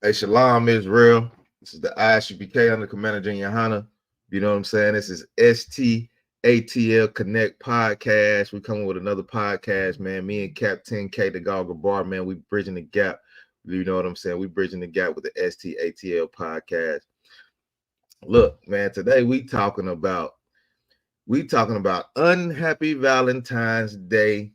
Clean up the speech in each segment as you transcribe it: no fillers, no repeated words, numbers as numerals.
Hey, Shalom Israel. This is the ISUPK under Commander Junior Hanna. You know what I'm saying? This is ST.LOUIS Connect podcast. We coming with another podcast, man. Me and Captain K, the Goggle Bar, man. We bridging the gap. You know what I'm saying? We bridging the gap with the ST.LOUIS podcast. Look, man, today we talking about unhappy Valentine's Day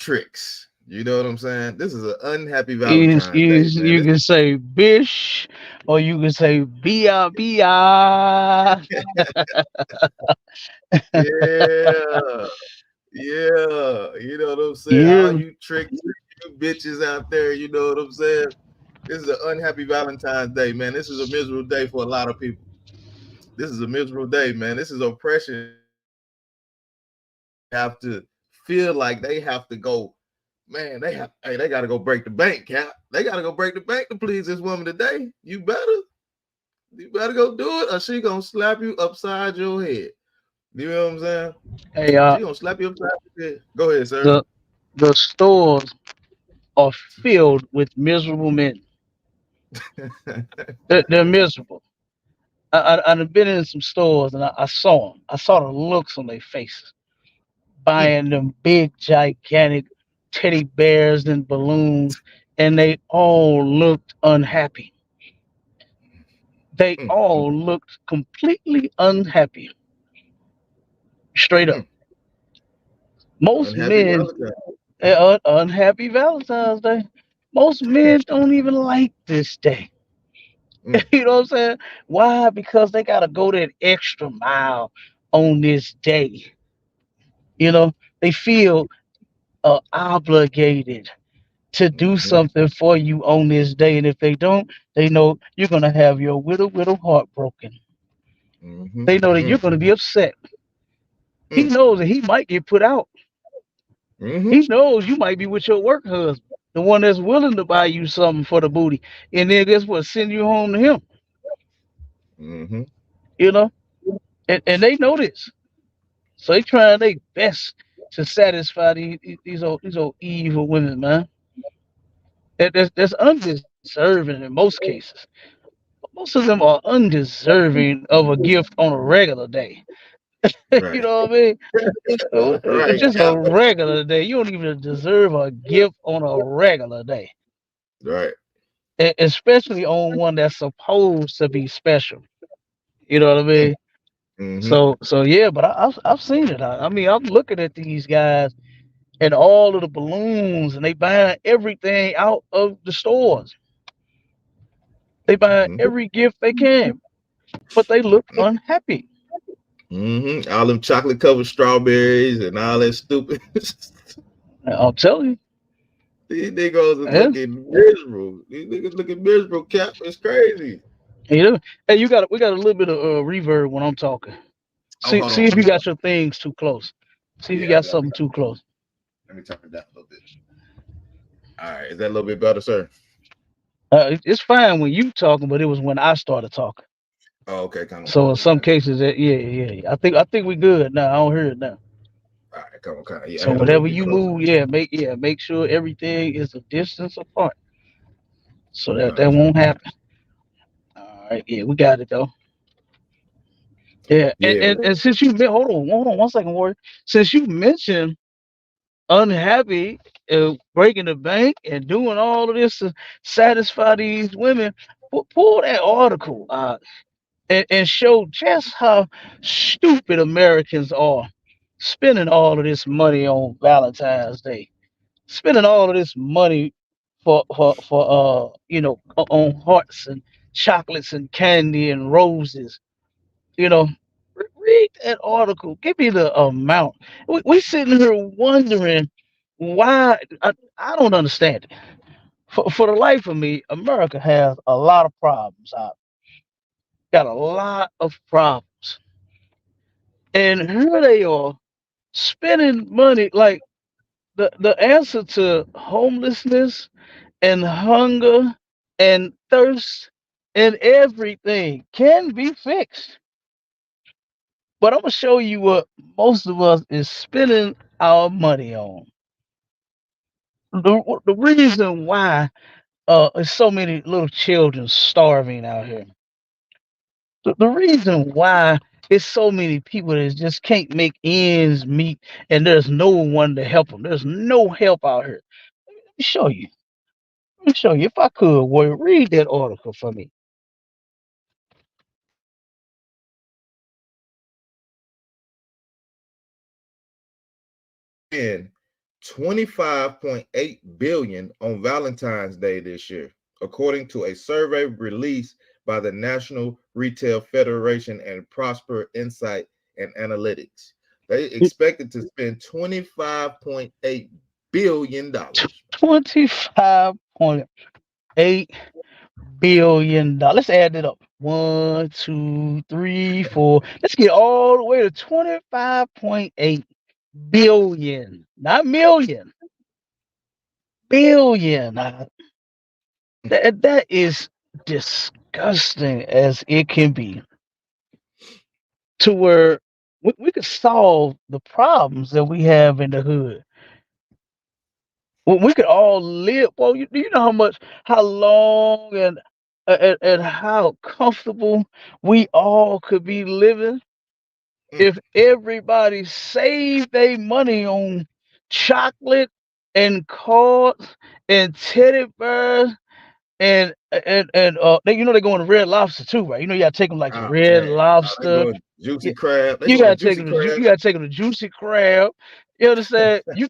tricks. You know what I'm saying? This is an unhappy Valentine's Day, man. You can say bish, or you can say bia bia. Yeah, yeah. You know what I'm saying? All Yeah, you tricks, you bitches out there, you know what I'm saying? This is an unhappy Valentine's Day, man. This is a miserable day for a lot of people. This is a miserable day, man. This is oppression. Have to feel like they have to go, man. They got to go break the bank, Cap. They got to go break the bank to please this woman today. You better go do it, or she gonna slap you upside your head. You know what I'm saying? hey, She gonna slap you upside your head. Go ahead, sir. the the stores are filled with miserable men. They're miserable. I've been in some stores and I saw them. I saw the looks on their faces, Mm, buying them big, gigantic teddy bears and balloons, and they all looked unhappy. They mm, mm, all looked completely unhappy, straight up. mm. Most Unhappy men Valentine. are unhappy Valentine's Day. Most men don't even like this day. Mm, You know what I'm saying? Why? Because they got to go that extra mile on this day. You know, they feel obligated to do mm-hmm, something for you on this day. And if they don't, they know you're going to have your widow heart broken. mm-hmm, They know that mm, you're going to be upset. He mm, knows that he might get put out. mm-hmm, He knows you might be with your work husband, the one that's willing to buy you something for the booty. And then guess what? Send you home to him, mm-hmm. you know? And they know this. So they trying their best to satisfy these old evil women, man. That's undeserving in most cases. Most of them are undeserving of a gift on a regular day. You Right, know what I mean? It's right, just a Cap. regular day. You don't even deserve a gift on a regular day, Right. especially on one that's supposed to be special. You know what I Mm, mean? mm-hmm, So yeah, but I've seen it. I mean, I'm looking at these guys and all of the balloons, and they buying everything out of the stores. They buying mm-hmm, every gift they can, but they look unhappy. mm-hmm. All them chocolate covered strawberries and all that stupid. I'll tell you. These niggas are Yeah, looking miserable. These niggas looking miserable, Cap. It's crazy. you know. Hey, we got a little bit of reverb when I'm talking. Oh, hold See on. if Let you me got your things too close. See if you Yeah, got something too close. let me turn it down a little bit. All right. Is that a little bit better, sir? It's fine when you talking, but it was when I started talking. Oh, okay. Come on, So come in on. some cases, yeah. I think we good now. I don't hear it now. All right, come on, kind of. Yeah, I So had to move whenever you you closer. move, make sure everything is a distance apart, so that Kind, won't happen. All right, yeah, we got it though. Yeah, yeah, and since you hold on 1 second, Warrior. Since you mentioned unhappy, breaking the bank and doing all of this to satisfy these women, pull that article out and show just how stupid Americans are spending all of this money on Valentine's Day, spending all of this money for on hearts and chocolates and candy and roses. You know, read that article. Give me the amount. We sitting here wondering why. I don't understand it. For the life of me, America has a lot of problems. Got a lot of problems, and here they are spending money like the answer to homelessness and hunger and thirst and everything can be fixed. But I'm gonna show you what most of us is spending our money on. The reason why there's so many little children starving out here. The reason why it's so many people that just can't make ends meet, and there's no one to help them. There's no help out here. Let me show you. Let me show you. If I could, Warrior, read that article for me. And 25.8 billion on Valentine's Day this year, according to a survey released by the National Retail Federation and Prosper Insight and Analytics. They expected to spend $25.8 billion. 25.8 billion. Let's add it up. One, two, three, four. Let's get all the way to 25.8 billion, not million, billion. That is disgusting as it can be. To where we could solve the problems that we have in the hood. We could all live. Well, you know how long and how comfortable we all could be living if everybody saved their money on chocolate and cards and teddy bears and they go to Red Lobster too, right? You gotta take them like to Oh Red man, they Lobster. going juicy crab. They You going to gotta take juicy them to crab. you gotta take them to Juicy Crab. You understand? You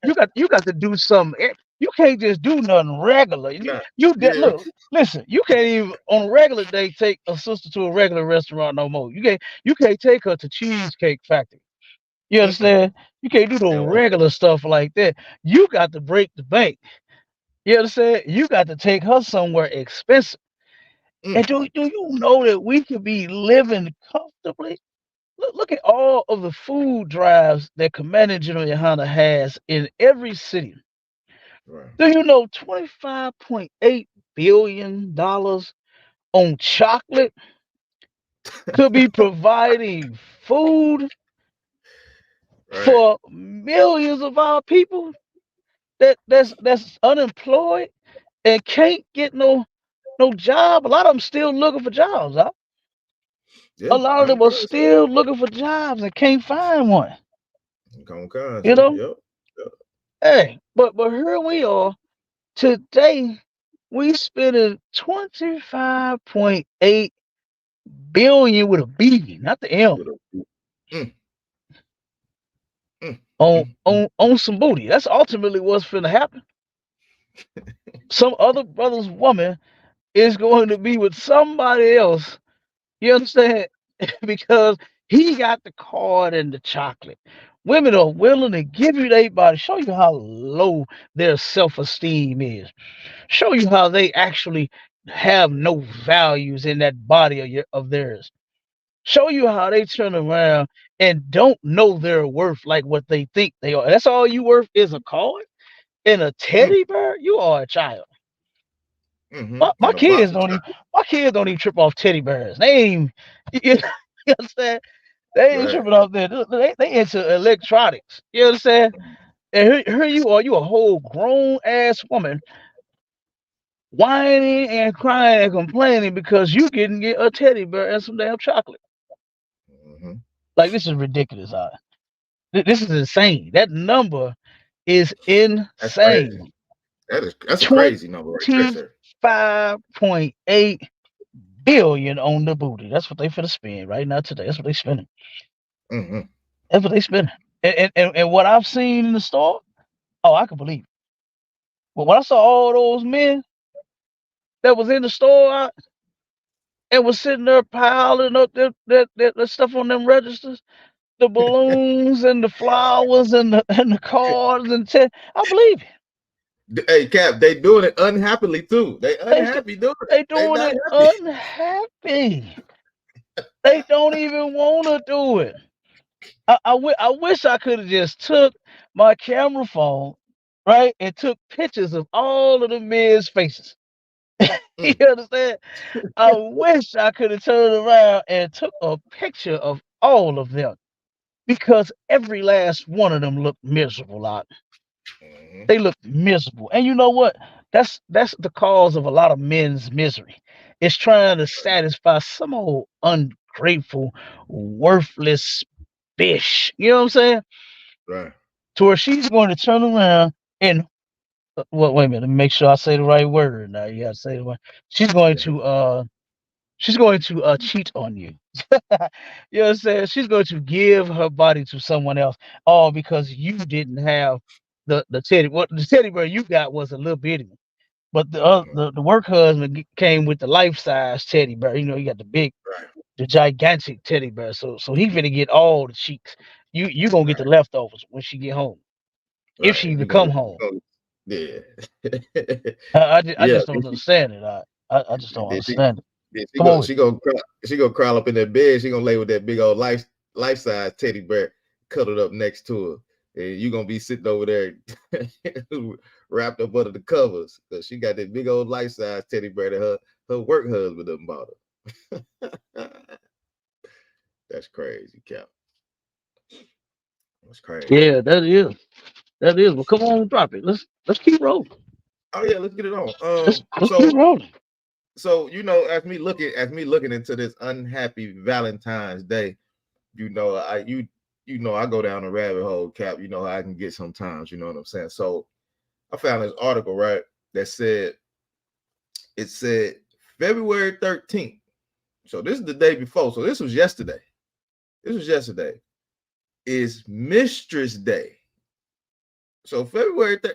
got to do something. You can't just do nothing regular. Nah, yeah, Look, listen. You can't even on a regular day take a sister to a regular restaurant no more. You can't take her to Cheesecake Factory. You understand? You can't do the they won't. regular stuff like that. You got to break the bank. You understand? You got to take her somewhere expensive. And Mm, do you know that we could be living comfortably? Look at all of the food drives that Commander General Yohana has in every city. right. Do you know $25.8 billion on chocolate could be providing food Right. for millions of our people that's unemployed and can't get no job? A lot of them still looking for jobs. Huh? A Yeah, lot of them are unemployed. still looking for jobs and can't find one. Come cons, You yeah. know? Yep. Yep. Hey, but here we are today. We spending 25.8 billion with a B, not the M, With a mm, mm, on mm, mm. on on some booty. That's ultimately what's finna happen. Some other brother's woman is going to be with somebody else. You understand? Because he got the card and the chocolate. Women are willing to give you their body, show you how low their self-esteem is, show you how they actually have no values in that body of theirs. Show you how they turn around and don't know their worth like what they think they are. That's all you worth is a card and a Mm, teddy bear. You are a child. My and a box kids of don't even chocolate. my kids don't even trip off teddy bears. They ain't you, you understand? They ain't Right. tripping off there. They into electronics. You understand? And here you are, you a whole grown ass woman whining and crying and complaining because you didn't get a teddy bear and some damn chocolate. Mm-hmm. Like this is ridiculous. This is insane. That number is That's crazy. insane. That's a crazy number right there, sir. 25.8 billion on the booty. That's what they finna spend right now today. That's what they spending. Mm-hmm. That's what they spending. And what I've seen in the store, oh, I can believe it. But when I saw all those men that was in the store and was sitting there piling up that stuff on them registers, the balloons and the flowers and the cards I believe it. Hey, Cap, they doing it unhappily too. They They st- unhappy doing it. they They doing not it happy. unhappy. They don't even want to do it. I wish I could have just took my camera phone, right, and took pictures of all of the men's faces. You Mm, understand? I wish I could have turned around and took a picture of all of them because every last one of them looked miserable out. mm-hmm. They looked miserable. And you know what? That's the cause of a lot of men's misery. It's trying to satisfy some old ungrateful, worthless bitch. You know what I'm saying? Right. To where she's going to turn around and well, wait a minute, let me make sure I say the right word. Now you gotta say the right. She's going to cheat on you. You know what I'm saying? She's going to give her body to someone else, all because you didn't have the teddy. What the teddy bear you got was a little bitty one, but Mhm. the work husband came with the life size teddy bear. You know, you got the big, Right. the gigantic teddy bear. So he finna get all the cheeks. You gonna get the Right. leftovers when she get home, if she Right. even You come gonna, home. yeah. I Yeah. just don't understand it. I just don't Then understand it. she Come on go with she gonna crawl, she gonna crawl up in that bed. She gonna lay with that big old life size teddy bear cuddled up next to her, and you gonna be sitting over there wrapped up under the covers because she got that big old life size teddy bear that her work husband done bought her. That's crazy, Cap. That's it. crazy. Yeah, that is. That is. Well, come on, drop it. Let's keep rolling. Oh yeah, let's get it on. Let's keep rolling. So as me looking into this unhappy Valentine's Day, you know, I go down a rabbit hole, Cap. You know how I can get sometimes. You know what I'm saying? So I found this article right that said February 13th. So this is the day before. So this was yesterday. This was yesterday. Is Mistress Day. So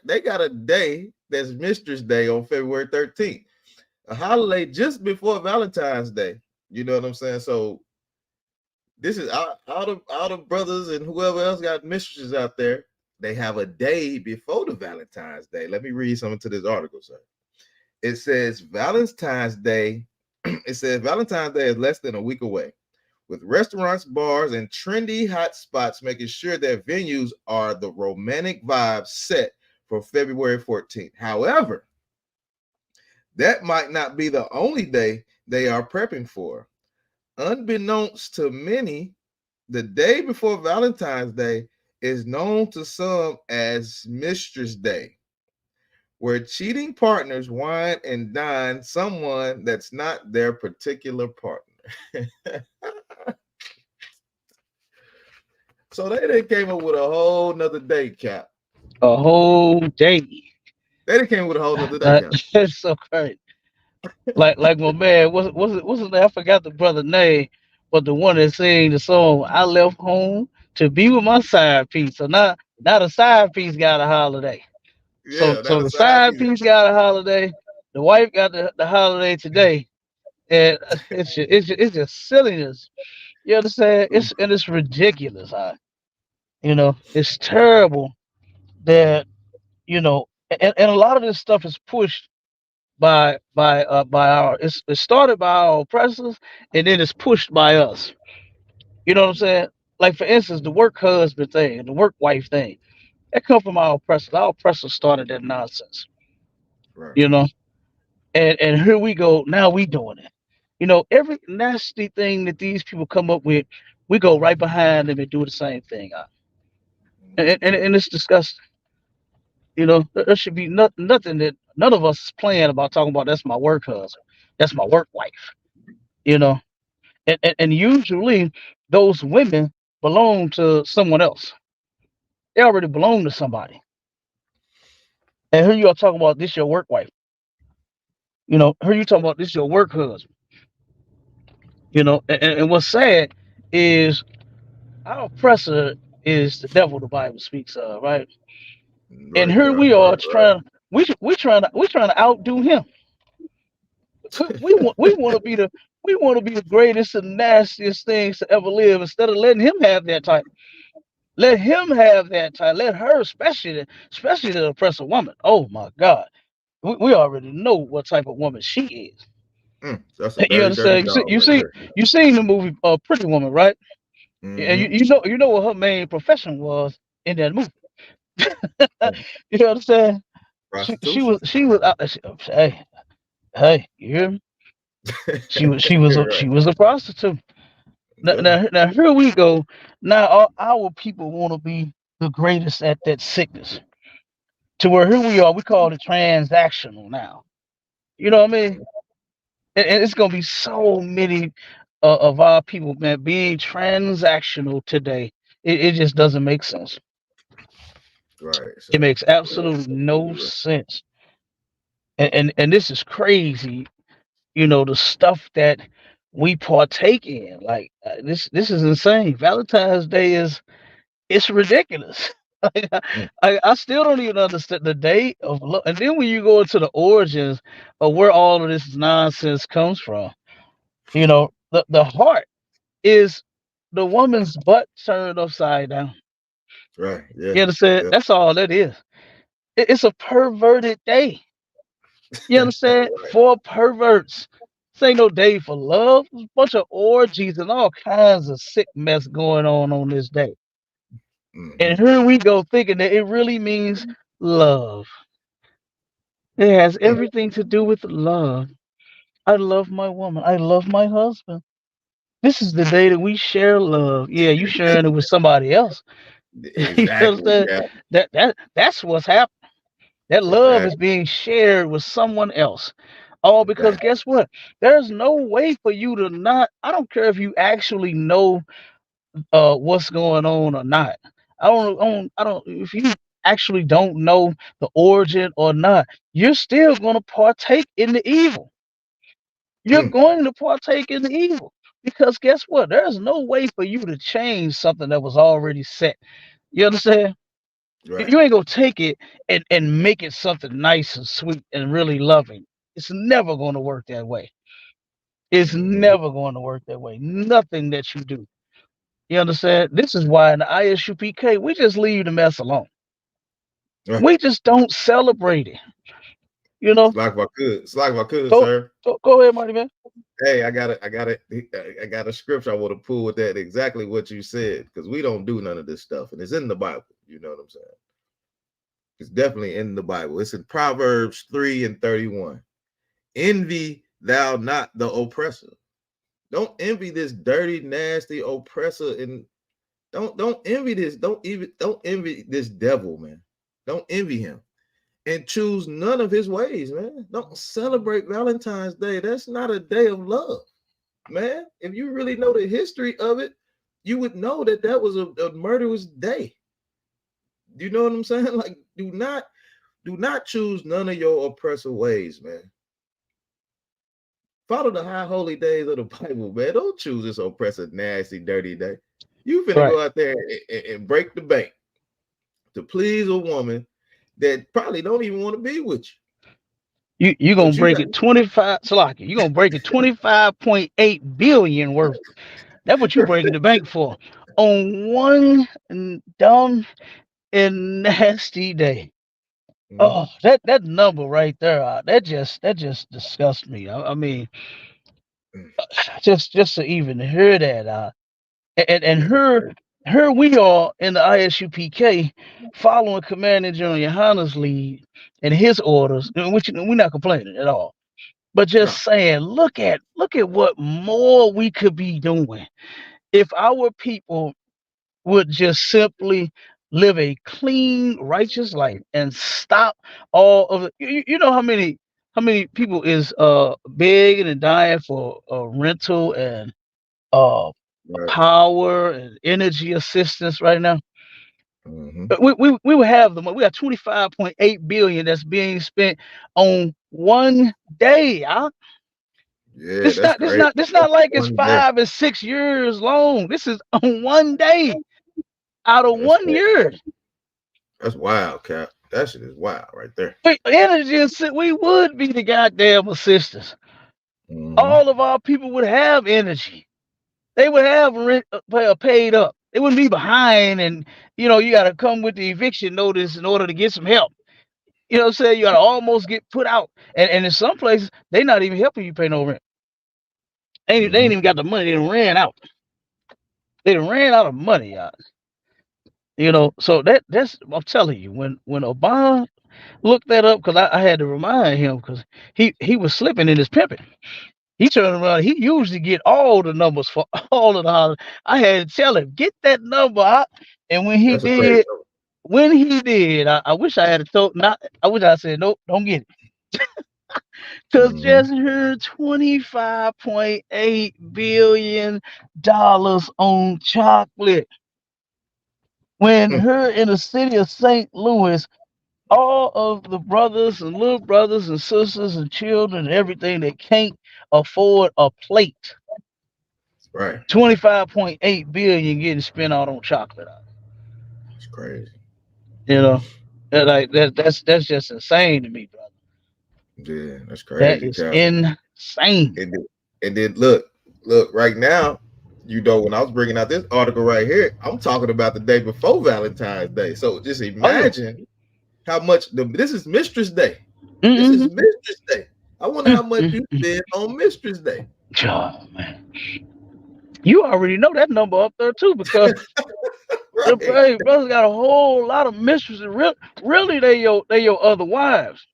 they got a day that's Mistress Day on February 13th, a holiday just before Valentine's Day. You know what I'm saying? So this is out of brothers and whoever else got mistresses out there. They have a day before the Valentine's Day. Let me read something to this article, sir. It says Valentine's Day. It says Valentine's Day is less than a week away, with restaurants, bars, and trendy hot spots making sure that venues are the romantic vibes set for February 14th. However, that might not be the only day they are prepping for. Unbeknownst to many, the day before Valentine's Day is known to some as Mistress Day, where cheating partners wine and dine someone that's not their particular partner. So they came up with a whole nother day, Cap. A whole day. They came up with a whole nother day, Cap. That's so crazy. Like my man, what's his name? I forgot the brother name, but the one that sang the song "I Left Home to Be with My Side Piece." So now the side piece got a holiday. So Yeah, that so the aside side piece. piece got a holiday. The wife got the holiday today, and it's just silliness. You understand? It's ridiculous. It's terrible that and a lot of this stuff is pushed by our it started by our oppressors and then it's pushed by us. You know what I'm saying? Like for instance, the work husband thing and the work wife thing. That come from our oppressors. Our oppressors started that nonsense. Right. You know? And here we go, now we doing it. Every nasty thing that these people come up with, we go right behind them and do the same thing. And it's disgusting. There should be nothing that none of us is playing about talking about that's my work husband. That's my work wife. You know, and usually those women belong to someone else. They already belong to somebody. And here you are talking about this your work wife. Here you talking about this your work husband. And what's sad is our oppressor is the devil the Bible speaks of, right? And Right, here Cap. we Right, are right. trying we trying to outdo him. We want to be the greatest and nastiest things to ever live instead of letting him have that title. Let him have that title. Let her, especially the oppressive woman. Oh my God, we already know what type of woman she is. That's a You dirty, dirty understand? You see, dog you right see, there. you seen the movie Pretty Woman, right? And you, Mm-hmm. you know what her main profession was in that movie. You know what I'm saying? Prostitution. She was hey, you hear me? Right. She was a prostitute. Now, Yeah. now here we go. Now our people want to be the greatest at that sickness. to where here we are, we call it transactional now. You know what I mean? Mhm. And it's gonna be so many of our people, man, being transactional today. It just doesn't make sense. Right, It sir. makes absolute no Absolutely right. sense. And this is crazy. The stuff that we partake in, like this is insane. Valentine's Day is it's ridiculous. Like, Mm, I still don't even understand the date of love. And then when you go into the origins of where all of this nonsense comes from, the heart is the woman's butt turned upside down. right. Yeah. You understand? Yeah. That's all that is. It's a perverted day. You understand? Right. For perverts. This ain't no day for love. There's a bunch of orgies and all kinds of sick mess going on this day. And Hmm. here we go thinking that it really means love. It has Mm, everything to do with love. I love my woman. I love my husband. This is the day that we share love. Yeah, you sharing it with somebody else. You exactly. understand? Yeah. That's what's happening. That love is Exactly. being shared with someone else. All because Exactly. guess what? There's no way for you to not. I don't care if you actually know what's going on or not. I don't if you actually don't know the origin or not, you're still gonna partake in the evil. You're Mm, going to partake in the evil. Because guess what? There's no way for you to change something that was already set. You understand? right. You ain't gonna take it and make it something nice and sweet and really loving. It's never gonna work that way. It's Hmm. never going to work that way. Nothing that you do. You understand? This is why in the ISUPK we just leave the mess alone. Right. We just don't celebrate it. You It's know? like if I could. It's like if I could, Go sir. go ahead, Marty man. Hey, I got a scripture I want to pull with that exactly what you said because we don't do none of this stuff, and it's in the Bible. You know what I'm saying? It's definitely in the Bible. It's in Proverbs 3:31. Envy thou not the oppressor. Don't envy this dirty, nasty oppressor, and don't envy this. Don't envy this devil, man. Don't envy him. And choose none of his ways, man. Don't celebrate Valentine's Day. That's not a day of love, man. If you really know the history of it, you would know that that was a murderous day. You know what I'm saying? Like, do not choose none of your oppressive ways, man. Follow the high holy days of the Bible, man. Don't choose this oppressive, nasty, dirty day. You finna Right. go out there and break the bank to please a woman that probably don't even want to be with you. You gonna But you break got it 25 Salaki, you gonna break it 25.8 billion worth. That's what you breaking the bank for. On one dumb and nasty day. Oh, mm-hmm, that number right there, that just disgusts me. I mean, just to even hear that, and yeah, her we are in the ISUPK following Commander General Yohana's lead and his orders, which we're not complaining at all. But no, just saying, look at what more we could be doing if our people would just simply live a clean, righteous life and stop all of it. You know how many people is begging and dying for rental and uh right, power and energy assistance right now. mm-hmm. We will have the money. We got 25.8 billion that's being spent on one day. Yeah, This that's not this great. not this not like it's One day, 5 and 6 years long. This is on one day out of that's one great. year. That's wild, Cap. That shit is wild right there. Energy we would be the goddamn assistants. Mm-hmm, All of our people would have energy. They would have rent paid up. They wouldn't be behind, and you got to come with the eviction notice in order to get some help. You know what I'm saying? You got to almost get put out, and in some places they not even helping you pay no rent. They ain't mm-hmm. even got the money. They done ran out. They done ran out of money, y'all. So that's I'm telling you, when Obama looked that up, because I had to remind him, because he was slipping in his pimping. He turned around. He usually get all the numbers for all of the holidays. I had to tell him, get that number out. And when he That's a great did, number. when he did, I wish I had told not. I wish I said nope, don't get it. Cause Mm-hmm. just her $25.8 billion on chocolate. When her in the city of St. Louis, all of the brothers and little brothers and sisters and children and everything that can't afford a plate, Right. 25.8 billion getting spent out on chocolate. It's crazy. You know, like that's just insane to me, brother. Yeah, that's That crazy, is Cap. insane. And then look, right now, when I was bringing out this article right here, I'm talking about the day before Valentine's Day. So just Oh yeah. imagine how much this is Mistress Day. This is Mm-hmm. Mistress Day. I wonder how much you Mm-hmm. spend on Mistress Day. Oh, man. You already know that number up there too, because the Right. hey, brothers got a whole lot of mistresses. Really, they your other wives.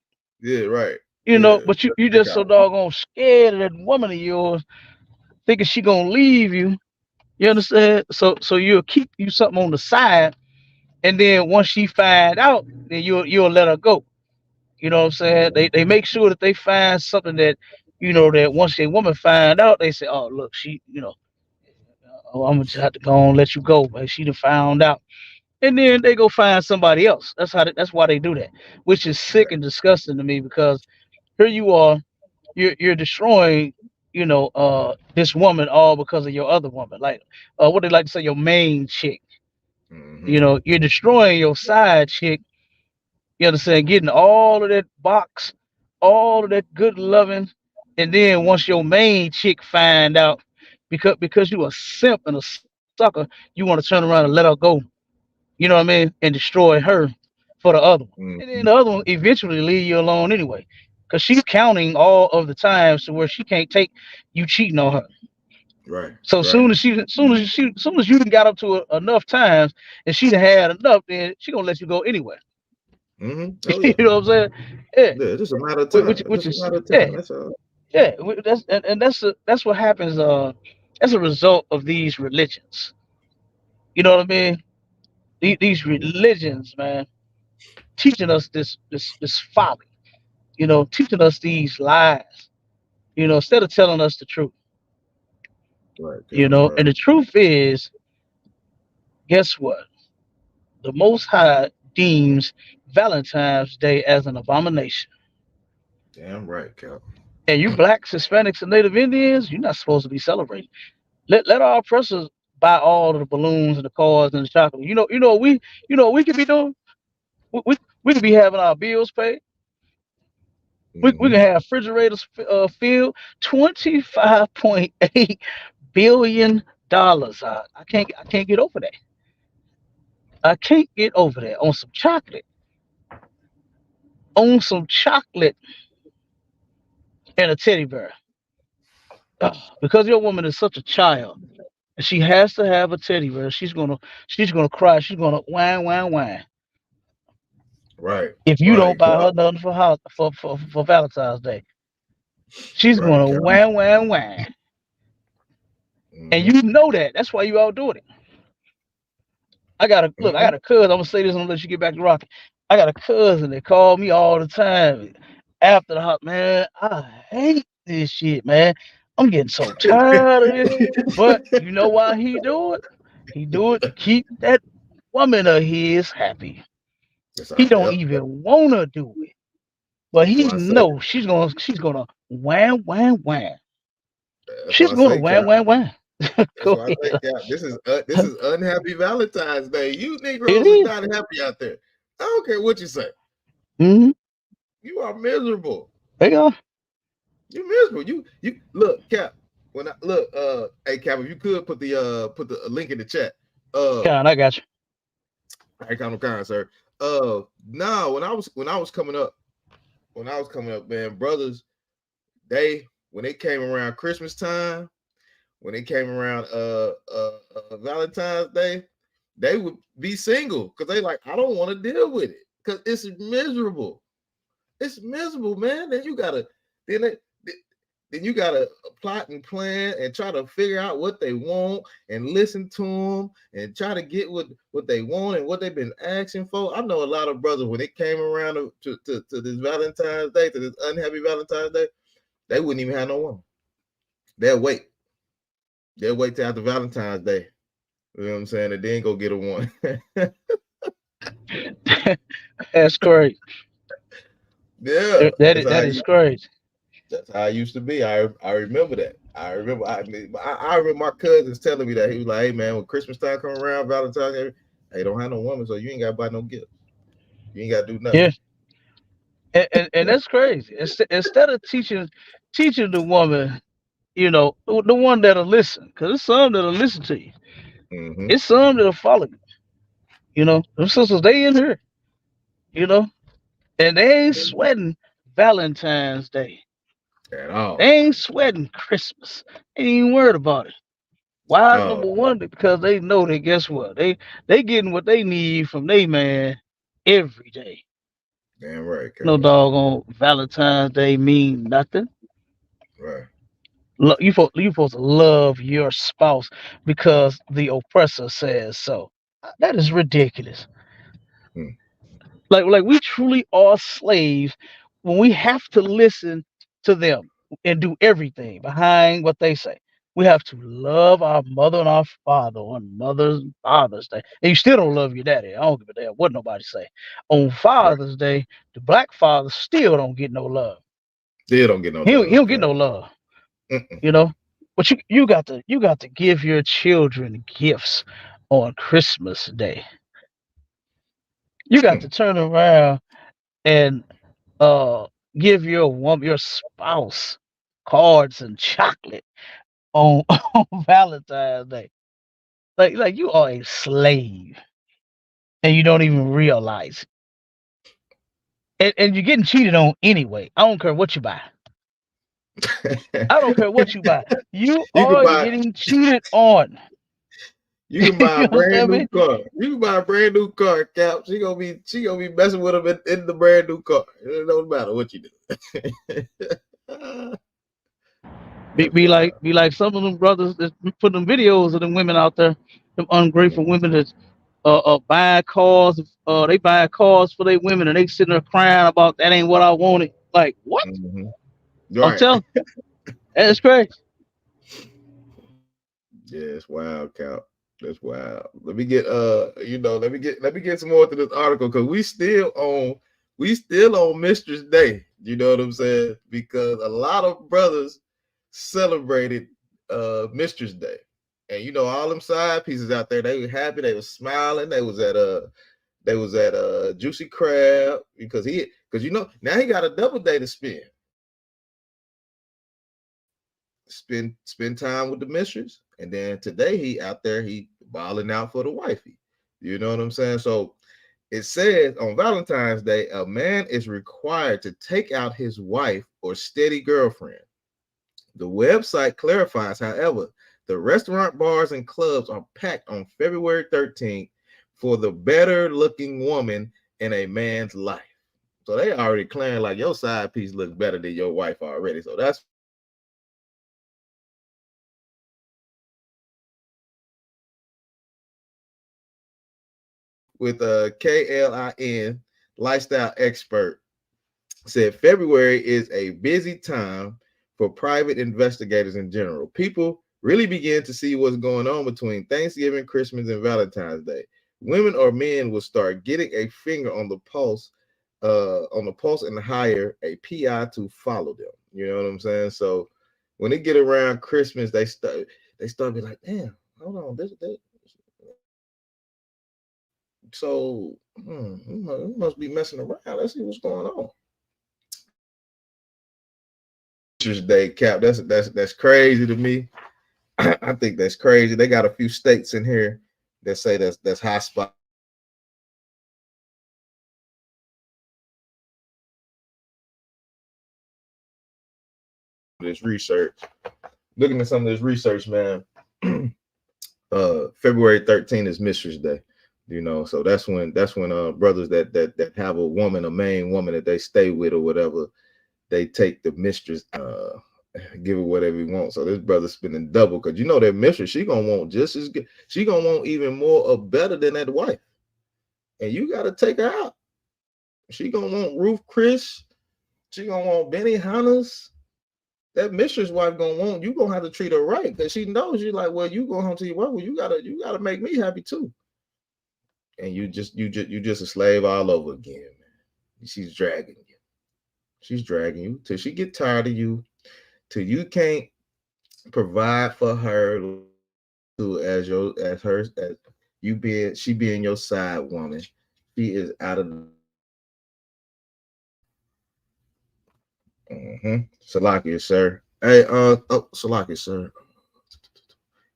Yeah, right. You know, Yeah. but you Check just so out. doggone scared of that woman of yours, thinking she gonna leave you. You understand? So you'll keep you something on the side, and then once she find out, then you'll let her go. You know what I'm saying? They make sure that they find something that, that once a woman find out, they say, oh look, she, oh, I'm gonna just have to go and let you go, but she done found out. And then they go find somebody else. That's why they do that, which is sick Right. and disgusting to me, because here you are, you're destroying, this woman all because of your other woman. Like, what they like to say, your main chick. Mm-hmm. You're destroying your side chick. You understand? Getting all of that box, all of that good loving, and then once your main chick find out, because you a simp and a sucker, you want to turn around and let her go. You know what I mean? And destroy her for the other one. And then Mm-hmm. the other one eventually leave you alone anyway. Because she's counting all of the times to where she can't take you cheating on her. Right. So Right. soon as you done got up to enough times and she done had enough, then she gonna let you go anyway. Mm-hmm. Oh You yeah. know what I'm saying? Yeah. Yeah. It's just a matter of Which time. It's which just a is matter of yeah, time. That's all. yeah. And that's what happens. As a result of these religions. You know what I mean? These Mm-hmm. religions, man, teaching us this folly. Teaching us these lies. Instead of telling us the truth. Right, Cap. And Right. the truth is, guess what? The Most High deems Valentine's Day as an abomination. Damn right, Cap. And you blacks, Hispanics, and Native Indians, you're not supposed to be celebrating. Let our oppressors buy all of the balloons and the cars and the chocolate. What we could be doing. We could be having our bills paid. We Mm-hmm. can have refrigerators filled. $25.8 billion. I can't get over that. I can't get over that on some chocolate. On some chocolate and a teddy bear. Ugh, because your woman is such a child, and she has to have a teddy bear. She's gonna cry. She's gonna whine, whine, whine. Right. If you don't Right, buy Cap. her nothing for Valentine's Day, she's Right, gonna Cap. whine, whine, whine. And Mm-hmm. you know that. That's why you out doing it. I got a look. I Mm-hmm. got a cousin. I'm gonna say this. I'm gonna let you get back to rocking. I got a cousin that called me all the time after the hop. Man, I hate this shit, man. I'm getting so tired of this. But you know why he do it? He do it to keep that woman of his happy. That's He all. don't Yep. even wanna do it, but That's he why I say. knows she's gonna wham wham wham. That's why She's I gonna say, Cap. wham wham wham. That's Go why I say, ahead. Cap. This is unhappy Valentine's Day. You It Negroes is is. not happy out there. I don't care what you say. Mm-hmm. You are miserable. They are. You miserable. You look, Cap. When I look, hey Cap, if you could put the link in the chat. Con, I got you. I kind of kind, sir. No, when I was coming up, man, brothers, when they came around Christmas time, when they came around Valentine's Day, they would be single because they like, I don't want to deal with it because it's miserable. It's miserable, man. Then you gotta then then you gotta plot and plan and try to figure out what they want and listen to them and try to get what they want and what they've been asking for. I know a lot of brothers when it came around to this Valentine's Day, to this unhappy Valentine's Day, they wouldn't even have no woman. They'll wait. They'll wait till after Valentine's Day. You know what I'm saying? And then go get a one. That's crazy. Yeah, That is crazy. that's how I used to be. I remember that. I remember my cousins telling me that. He was like, "Hey man, when Christmas time come around, Valentine's Day, hey, don't have no woman, so you ain't gotta buy no gift. You ain't gotta do nothing." Yeah, and that's crazy. Instead of teaching the woman, the one that'll listen, because it's some that'll listen to you. Mm-hmm. It's some that'll follow you. Them sisters, they in here. You know, and they ain't sweating Valentine's Day. At all. They ain't sweating Christmas. They ain't even worried about it. Why? Oh, Number one, because they know that guess what? They getting what they need from they man every day. damn right, No Cap. doggone Valentine's Day mean nothing. Right. You supposed to love your spouse because the oppressor says so. That is ridiculous. Hmm. Like we truly are slaves when we have to listen to them and do everything behind what they say. We have to love our mother and our father on Father's Day. And you still don't love your daddy. I don't give a damn what nobody say. On Right. Father's Day, the black father still don't get no love. Still don't get no He love, don't get Cap. no love, Mm-mm. you know. But you got to give your children gifts on Christmas Day. You got to turn around and uh give your spouse cards and chocolate on on Valentine's Day. Like you are a slave and you don't even realize it. And you're getting cheated on anyway. I don't care what you buy. I don't care what you buy. You you can are buy getting cheated on. you can buy You a brand understand new me? car. You can buy a brand new car, Cap. She gonna be messing with him in the brand new car. It don't matter what you do. Be, That's be like wild. be like some of them brothers that put them videos of them women out there, them ungrateful women that buying cars. They buy cars for their women, and they sitting there crying about that ain't what I wanted. Like what? Mm-hmm. I'm Right. telling. That's crazy. Yeah, it's wild, Cap. That's wild. Let me get some more to this article because we still on Mistress Day. You know what I'm saying? Because a lot of brothers celebrated Mistress Day. And all them side pieces out there, they were happy, they were smiling, they was at Juicy Crab because now he got a double day to spend time with the mistress, and then today he out there he balling out for the wifey. You know what I'm saying? So it says on Valentine's Day, a man is required to take out his wife or steady girlfriend. The website clarifies, however, the restaurant, bars, and clubs are packed on February 13th for the better looking woman in a man's life. So they already declaring like your side piece looks better than your wife already. So that's with a KLIN lifestyle expert said February is a busy time for private investigators in general. People really begin to see what's going on between Thanksgiving, Christmas, and Valentine's Day. Women or men will start getting a finger on the pulse and hire a PI to follow them. You know what I'm saying? So when they get around Christmas, they start being like, damn, hold on, this so we must be messing around. Let's see what's going on. Day Cap. That's crazy to me. I think that's crazy. They got a few states in here that say that's high spot. This research, looking at some of this research, man. February 13th is Mistress Day. So that's when brothers that have a woman, a main woman that they stay with or whatever, they take the mistress. give it whatever he wants. So this brother's spending double because you know that mistress, she gonna want just as good. She gonna want even more or better than that wife, and you got to take her out. She gonna want Ruth Chris. She gonna want Benny Hanna's. That mistress wife gonna want you. Gonna have to treat her right because she knows you. Like, well, you go home to your wife. Well, you gotta make me happy too. And you just a slave all over again, man. She's dragging you. She's dragging you till she get tired of you. Till you can't provide for her to as you being she being your side woman. She is out of Salakia, sir. Hey, Salakia, sir.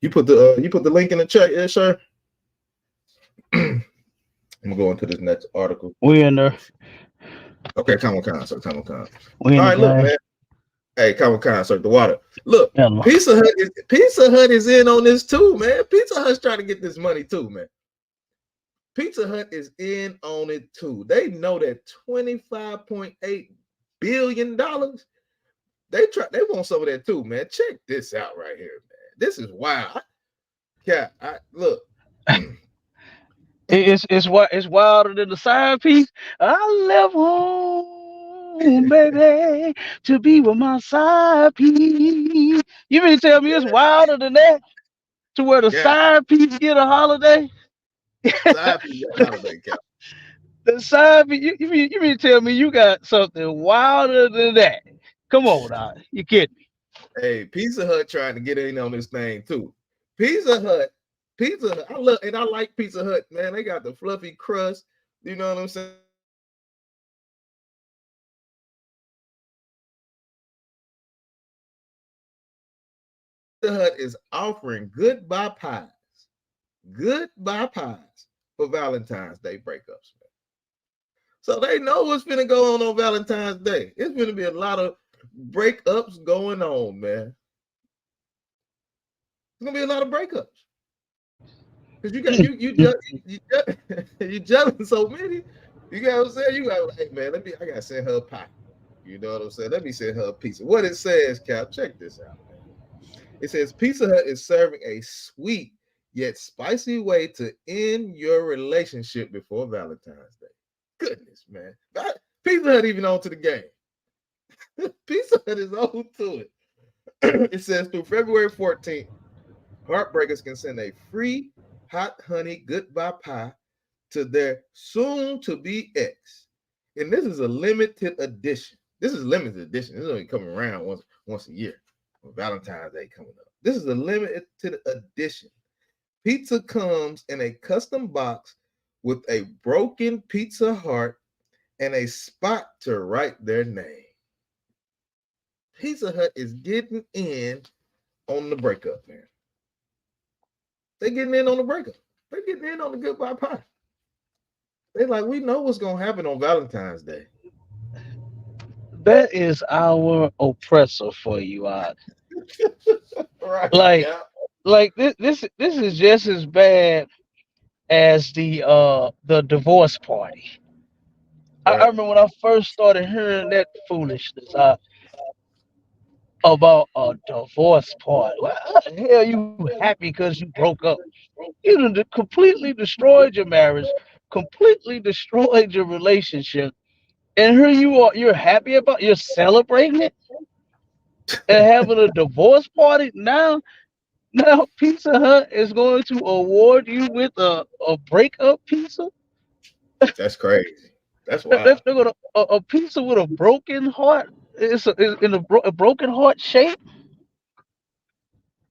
You put the link in the chat, yeah, sir. I'm gonna go into this next article. We in there. Okay, come on, sir. Come on. We All in the right, look, game. man. Hey, come on, sir. The water. Look, Yeah, man. Pizza Hut is in on this too, man. Pizza Hut's trying to get this money too, man. Pizza Hut is in on it too. They know that $25.8 billion. They want some of that too, man. Check this out right here, man. This is wild. Yeah, look. It's wilder than the side piece. I left home, baby, to be with my side piece. You mean to tell me it's wilder than that? To where the Yeah, side piece get a holiday? side piece got holiday cap. The side piece, you mean to tell me you got something wilder than that? Come on now. You kidding me? Hey, Pizza Hut trying to get in on this thing too. Pizza Hut, Pizza Hut. I like Pizza Hut, man. They got the fluffy crust. You know what I'm saying? Pizza Hut is offering goodbye pies for Valentine's Day breakups. Man. So they know what's gonna go on Valentine's Day. It's gonna be a lot of breakups going on, man. It's gonna be a lot of breakups because you got you juggling so many. You got what I'm saying? You got, hey man, I gotta send her a pie. You know what I'm saying? Let me send her a pizza. What it says, Cap, check this out, man. It says Pizza Hut is serving a sweet yet spicy way to end your relationship before Valentine's Day. Goodness, man. Pizza Hut even on to the game. Pizza Hut is on to it. It says through February 14th, heartbreakers can send a free hot honey goodbye pie to their soon to be ex. And this is a limited edition. This is limited edition. This is only coming around once a year. Valentine's Day coming up. This is a limited edition. Pizza comes in a custom box with a broken pizza heart and a spot to write their name. Pizza Hut is getting in on the breakup, man. They getting in on the breakup. They getting in on the goodbye pie. They like, we know what's gonna happen on Valentine's Day. That is our oppressor for you, Right, like yeah. this is just as bad as the divorce party. I Right. remember when I first started hearing that foolishness about a divorce party. Well, how the hell you happy because you broke up? You done completely destroyed your marriage, completely destroyed your relationship, and here you are. You're happy about. You're celebrating it and having a divorce party now. Now Pizza Hut is going to award you with a breakup pizza. That's crazy. That's They're wild. gonna a pizza with a broken heart. It's in a broken heart shape,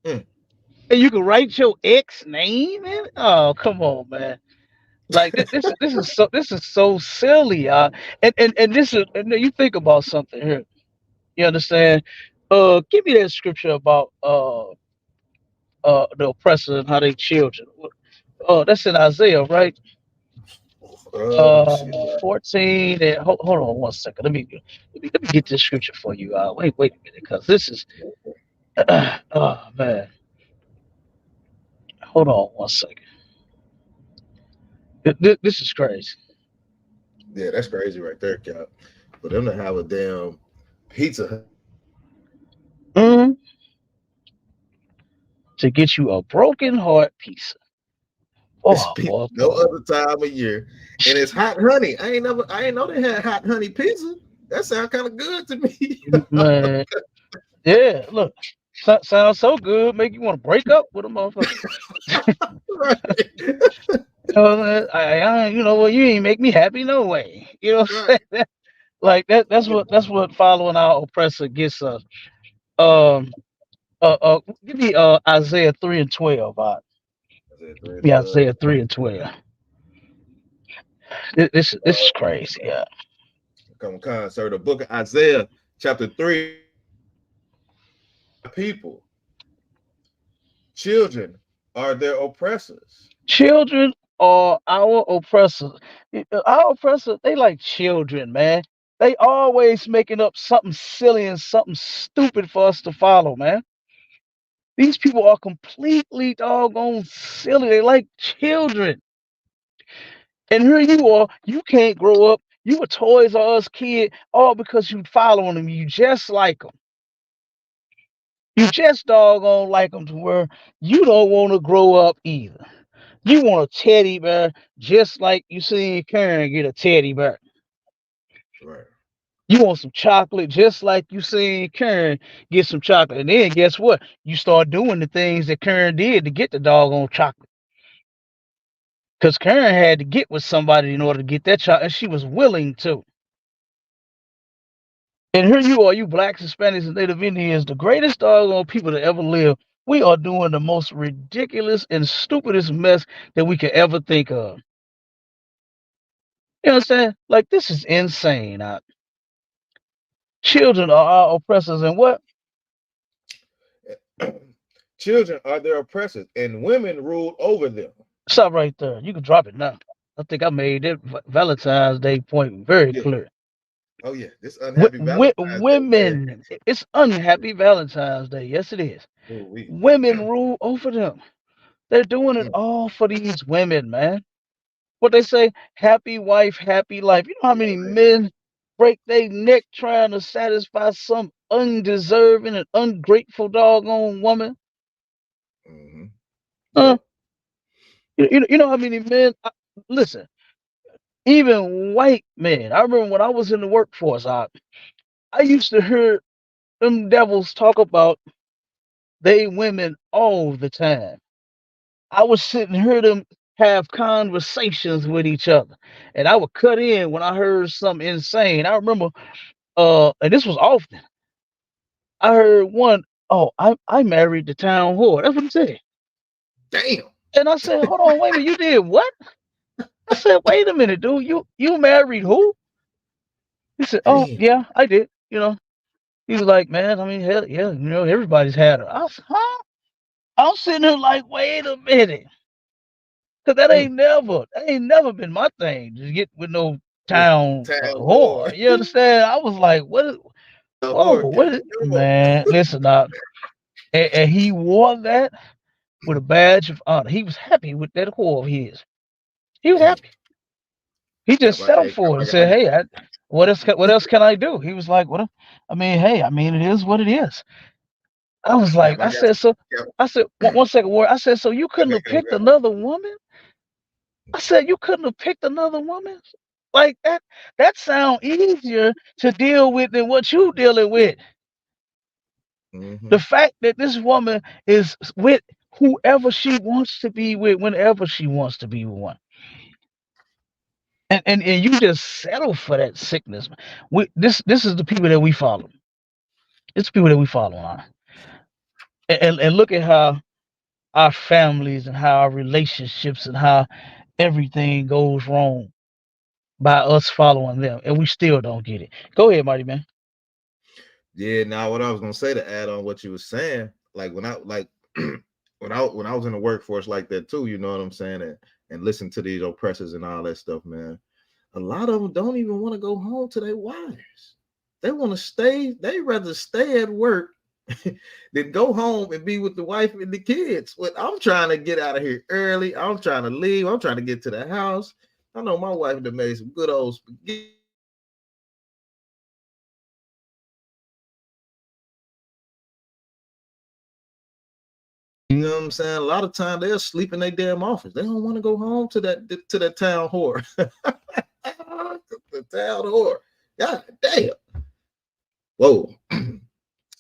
Mm, and you can write your ex name in. It? Oh, come on, man! Like this is so silly. And this is and then you think about something here. You understand? Give me that scripture about the oppressor and how they children. That's in Isaiah, right? let me see. 14 and hold on one second. Let me get this scripture for you. Wait a minute, because this is oh man. Hold on one second. This is crazy. Yeah, that's crazy right there, Cap. For them to have a damn Pizza Hut Mm, to get you a broken heart pizza. It's Oh, pizza boy, no boy. other time of year, and it's hot honey. I ain't know they had hot honey pizza. That sounds kind of good to me. Man, yeah, look, sounds so good, make you want to break up with a motherfucker. Right, You know what? You ain't make me happy no way. You know what I'm right. saying? Like that. That's what following our oppressor gets us. Um. Give me Isaiah 3:12. I said 3 and Yeah, 12. Isaiah 3:12. This is crazy. Yeah. Come, sir. The book of Isaiah, chapter 3. People, children are their oppressors. Children are our oppressors. Our oppressors, they like children, man. They always making up something silly and something stupid for us to follow, man. These people are completely doggone silly. They like children. And here you are, you can't grow up. You a Toys R Us kid, all because you following them. You just like them. You just doggone like them to where you don't want to grow up either. You want a teddy bear, just like you seen Karen get a teddy bear. Right. You want some chocolate, just like you seen Karen get some chocolate. And then guess what? You start doing the things that Karen did to get the doggone chocolate. Because Karen had to get with somebody in order to get that chocolate, and she was willing to. And here you are, you blacks, Hispanics, and Native Indians, the greatest doggone people to ever live. We are doing the most ridiculous and stupidest mess that we could ever think of. You know what I'm saying? Like, this is insane. Children are our oppressors, and what? Children are their oppressors, and women rule over them. Stop right there. You can drop it now. I think I made that Valentine's Day point very Yeah. clear. Oh yeah. This unhappy Valentine's Day, man. Women, it's unhappy Valentine's Day. Yes, it is. Ooh, we. Women rule over them. They're doing it Mm, all for these women, man. What they say, happy wife, happy life. You know how many right. men break their neck trying to satisfy some undeserving and ungrateful doggone woman? Mm-hmm. Huh? Yep. You know how many men? Listen, even white men. I remember when I was in the workforce, I used to hear them devils talk about they women all the time. I would sit and hear them have conversations with each other, and I would cut in when I heard something insane. I remember, and this was often. I heard one, "Oh, I married the town whore." That's what he said, Damn. and I said, "Hold on, wait a minute, you did what?" I said, "Wait a minute, dude, you married who?" He said, "Oh, Damn. yeah, I did." He was like, "Man, I mean, hell, yeah, everybody's had her." I said, "Huh?" I'm sitting here like, "Wait a minute," because Mm. that ain't never been my thing to get with no With town town whore. whore. You understand? I was like, "What is? Whoa, Whore. what is?" Man, listen, now, and he wore that with a badge of honor. He was happy with that whore of his. He was Damn. happy. He just settled Hey, Cap, for it and said, "Hey, what else can I do?" He was like, "What? I mean, hey, I mean, it is what it is." I was like, I got Cap. I said, one second, word. I said, "So you couldn't Okay, have picked another woman?" I said, "You couldn't have picked another woman like that? That sound easier to deal with than what you dealing with. Mm-hmm. The fact that this woman is with whoever she wants to be with, whenever she wants to be with one, and you just settle for that sickness. This is the people that we follow. It's the people that we follow on, and look at how our families and how our relationships and how everything goes wrong by us following them, and we still don't get it. Go ahead, Mighty Man. Yeah, now what I was gonna say to add on what you were saying, like when I like when I was in the workforce like that too, you know what I'm saying, and listen to these oppressors and all that stuff, man. A lot of them don't even want to go home to their wives. They want to stay. They rather stay at work than go home and be with the wife and the kids. But I'm trying to get out of here early. I'm trying to leave. I'm trying to get to the house. I know my wife that made some good old spaghetti You know what I'm saying? A lot of time they'll sleep in their damn office. They don't want to go home to that town whore. The town whore. God damn. Whoa.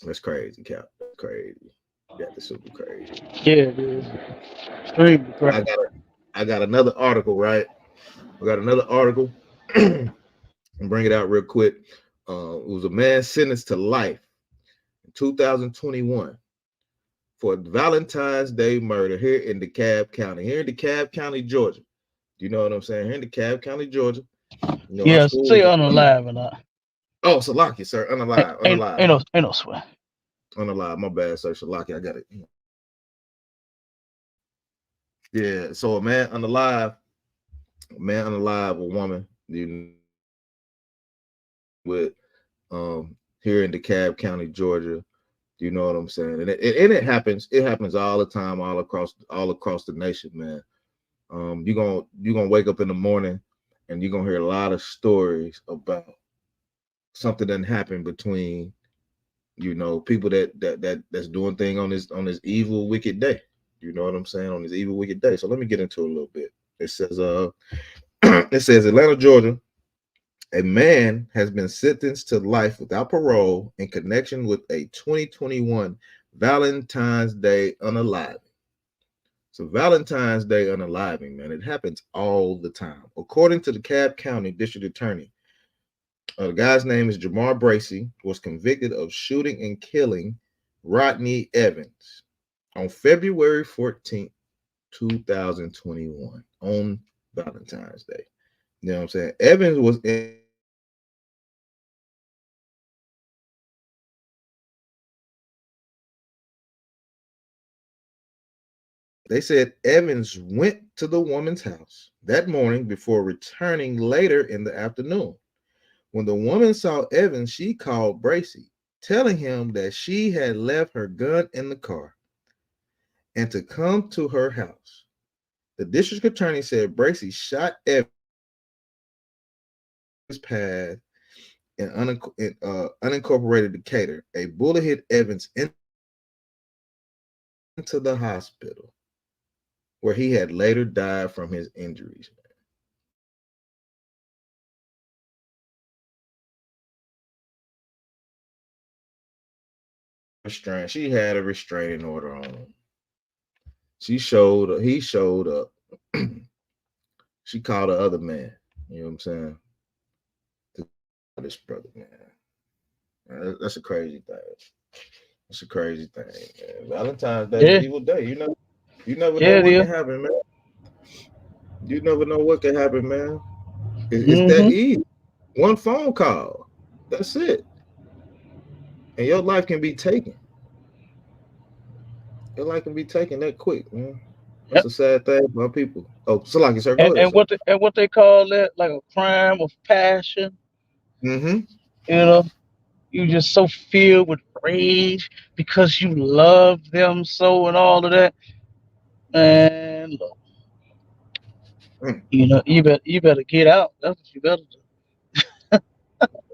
That's crazy, Cap. That's crazy. Yeah, that's super crazy. Yeah, it is. Extremely I crazy. got a, I got another article, right? I got another article. And bring it out real quick. It was a man sentenced to life in 2021 for Valentine's Day murder here in DeKalb County, here in DeKalb County, Georgia. You know what I'm saying? Here in DeKalb County, Georgia. You know, our Yes, school say was unalive or not. oh, Salaki, sir. Unalive, unalive, Ain't no sweat. unalive. My bad, sir. Salaki, I got it. Yeah. So a man unalive, a woman, with here in DeKalb County, Georgia. You know what I'm saying? And it happens. It happens all the time, all across the nation, man. You're gonna wake up in the morning and you're gonna hear a lot of stories about something that happened between people that's doing thing on this evil wicked day. You know what I'm saying? On this evil wicked day. So let me get into it a little bit. It says it says Atlanta, Georgia. A man has been sentenced to life without parole in connection with a 2021 Valentine's Day unaliving. So Valentine's Day unaliving, man, it happens all the time. According to the Cobb County District Attorney, the guy's name is Jamar Bracy, was convicted of shooting and killing Rodney Evans on February 14th, 2021, on Valentine's Day. You know what I'm saying? Evans was in They said Evans went to the woman's house that morning before returning later in the afternoon. When the woman saw Evans, she called Bracy, telling him that she had left her gun in the car and to come to her house. The district attorney said Bracy shot Evans path in unincorporated Decatur. A bullet hit Evans into the hospital, where he had later died from his injuries. She had a restraining order on him. He showed up. She called the other man. You know what I'm saying? This brother, man. That's a crazy thing. That's a crazy thing, man. Valentine's Day is an Yeah, evil day. You never know yeah, it what is. can happen, man. You never know what can happen, man. It's that Mm-hmm. easy. One phone call. That's it. And your life can be taken. Your life can be taken that quick, man. That's Yep. a sad thing for our people. Oh, Salaki, sir, go ahead, And sir. what they call that, like a crime of passion. Mm-hmm. You know, you just so filled with rage because you love them so and all of that. And look, Mm. you better get out. That's what you better do.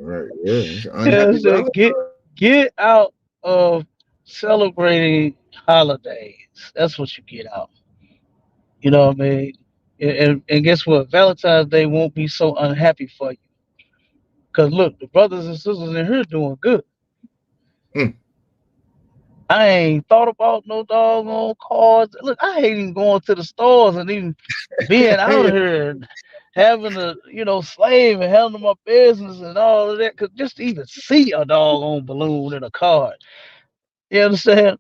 Right, yeah. It's an Yeah, unhappy so Valentine. get out of celebrating holidays. That's what you get out. You know what I mean? And guess what? Valentine's Day won't be so unhappy for you. Cause look, the brothers and sisters in here doing good. Mm. I ain't thought about no doggone cards. Look, I hate even going to the stores and even being out Yeah, here and having to, slave and handle my business and all of that. Cause just to even see a doggone balloon in a card, you understand?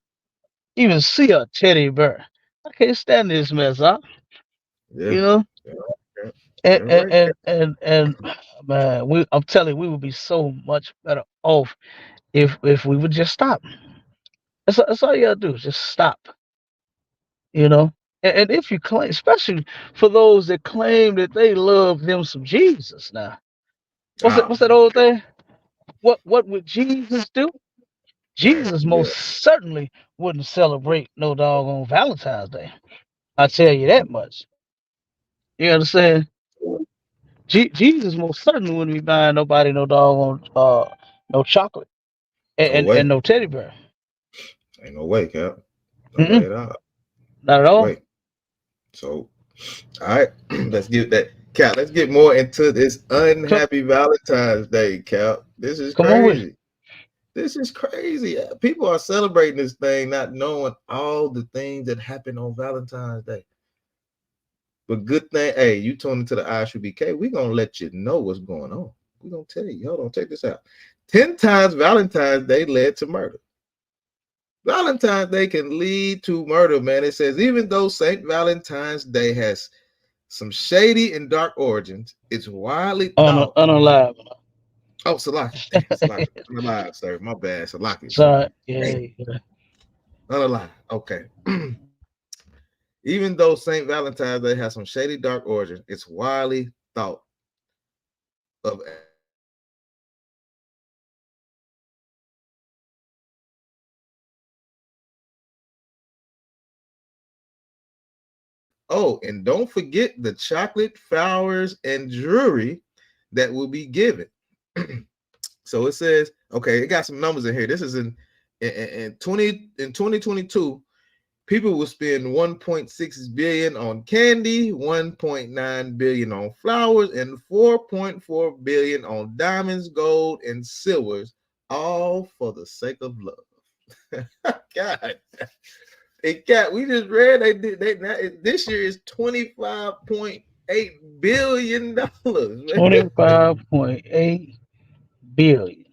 Even see a teddy bear. I can't stand this mess, huh? yeah. You know? Yeah, yeah. And You're and right, Cap. and, and, and man, I'm telling you, we would be so much better off if we would just stop. That's all you gotta do, just stop. You know? And if you claim, especially for those that claim that they love them some Jesus now. Oh What's that my old God. thing? What would Jesus do? Jesus Yeah. most certainly wouldn't celebrate no doggone Valentine's Day. I tell you that much. You understand? Jesus most certainly wouldn't be buying nobody no doggone no chocolate No and way. no teddy bear. Ain't no way, Cap. No way Mm-mm. at all. Not at all. Wait. So, all right, let's get that. Cap, let's get more into this Come, unhappy Valentine's Day, Cap. This is come on with it. crazy. This is crazy. People are celebrating this thing, not knowing all the things that happen on Valentine's Day. But good thing, hey, you tune into the ISUPK, we're gonna let you know what's going on. We're gonna tell you. Hold on, check this out. 10 times Valentine's Day led to murder. Valentine's Day can lead to murder, man. It says even though St. Valentine's Day has some shady and dark origins, it's widely thought. Unalive. Oh, Salaki. Damn, Salaki. Unalive, sir. My bad. Salaki, sir. Sorry. Yeah, Damn, yeah. unalive. Okay. Even though St. Valentine's Day has some shady dark origins, it's widely thought of as the origin of oh, and don't forget the chocolate, flowers, and jewelry that will be given. So it says, okay, it got some numbers in here. This is in 2022, people will spend 1.6 billion on candy, 1.9 billion on flowers, and 4.4 billion on diamonds, gold, and silvers, all for the sake of love. God. Hey, Cat, we just read this year is $25.8 billion, man. 25.8 billion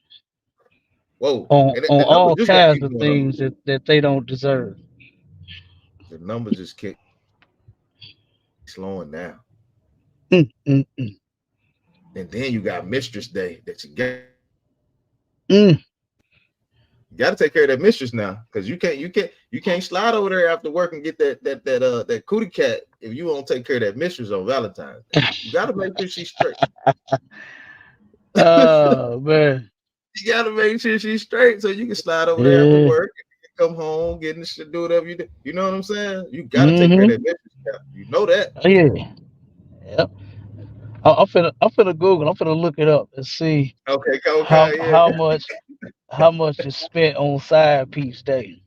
Whoa. on And the numbers all just gonna kinds keep of going up. things that they don't deserve. The numbers just keep slowing down. Mm, mm, mm, And then you got Mistress Day that you got mm. You got to take care of that mistress now, because you can't slide over there after work and get that cootie cat if you won't take care of that mistress on Valentine's Day. You got to make sure she's straight. Oh man, You got to make sure she's straight so you can slide over there after yeah. work and come home, get in the shit, do whatever you do. You know what I'm saying? You got to take care of Mm-hmm. that mistress. Cat. You know that. Oh, yeah. Yep. I'm finna Google. I'm finna look it up and see Okay, how okay, how yeah, much how much is spent on side piece day.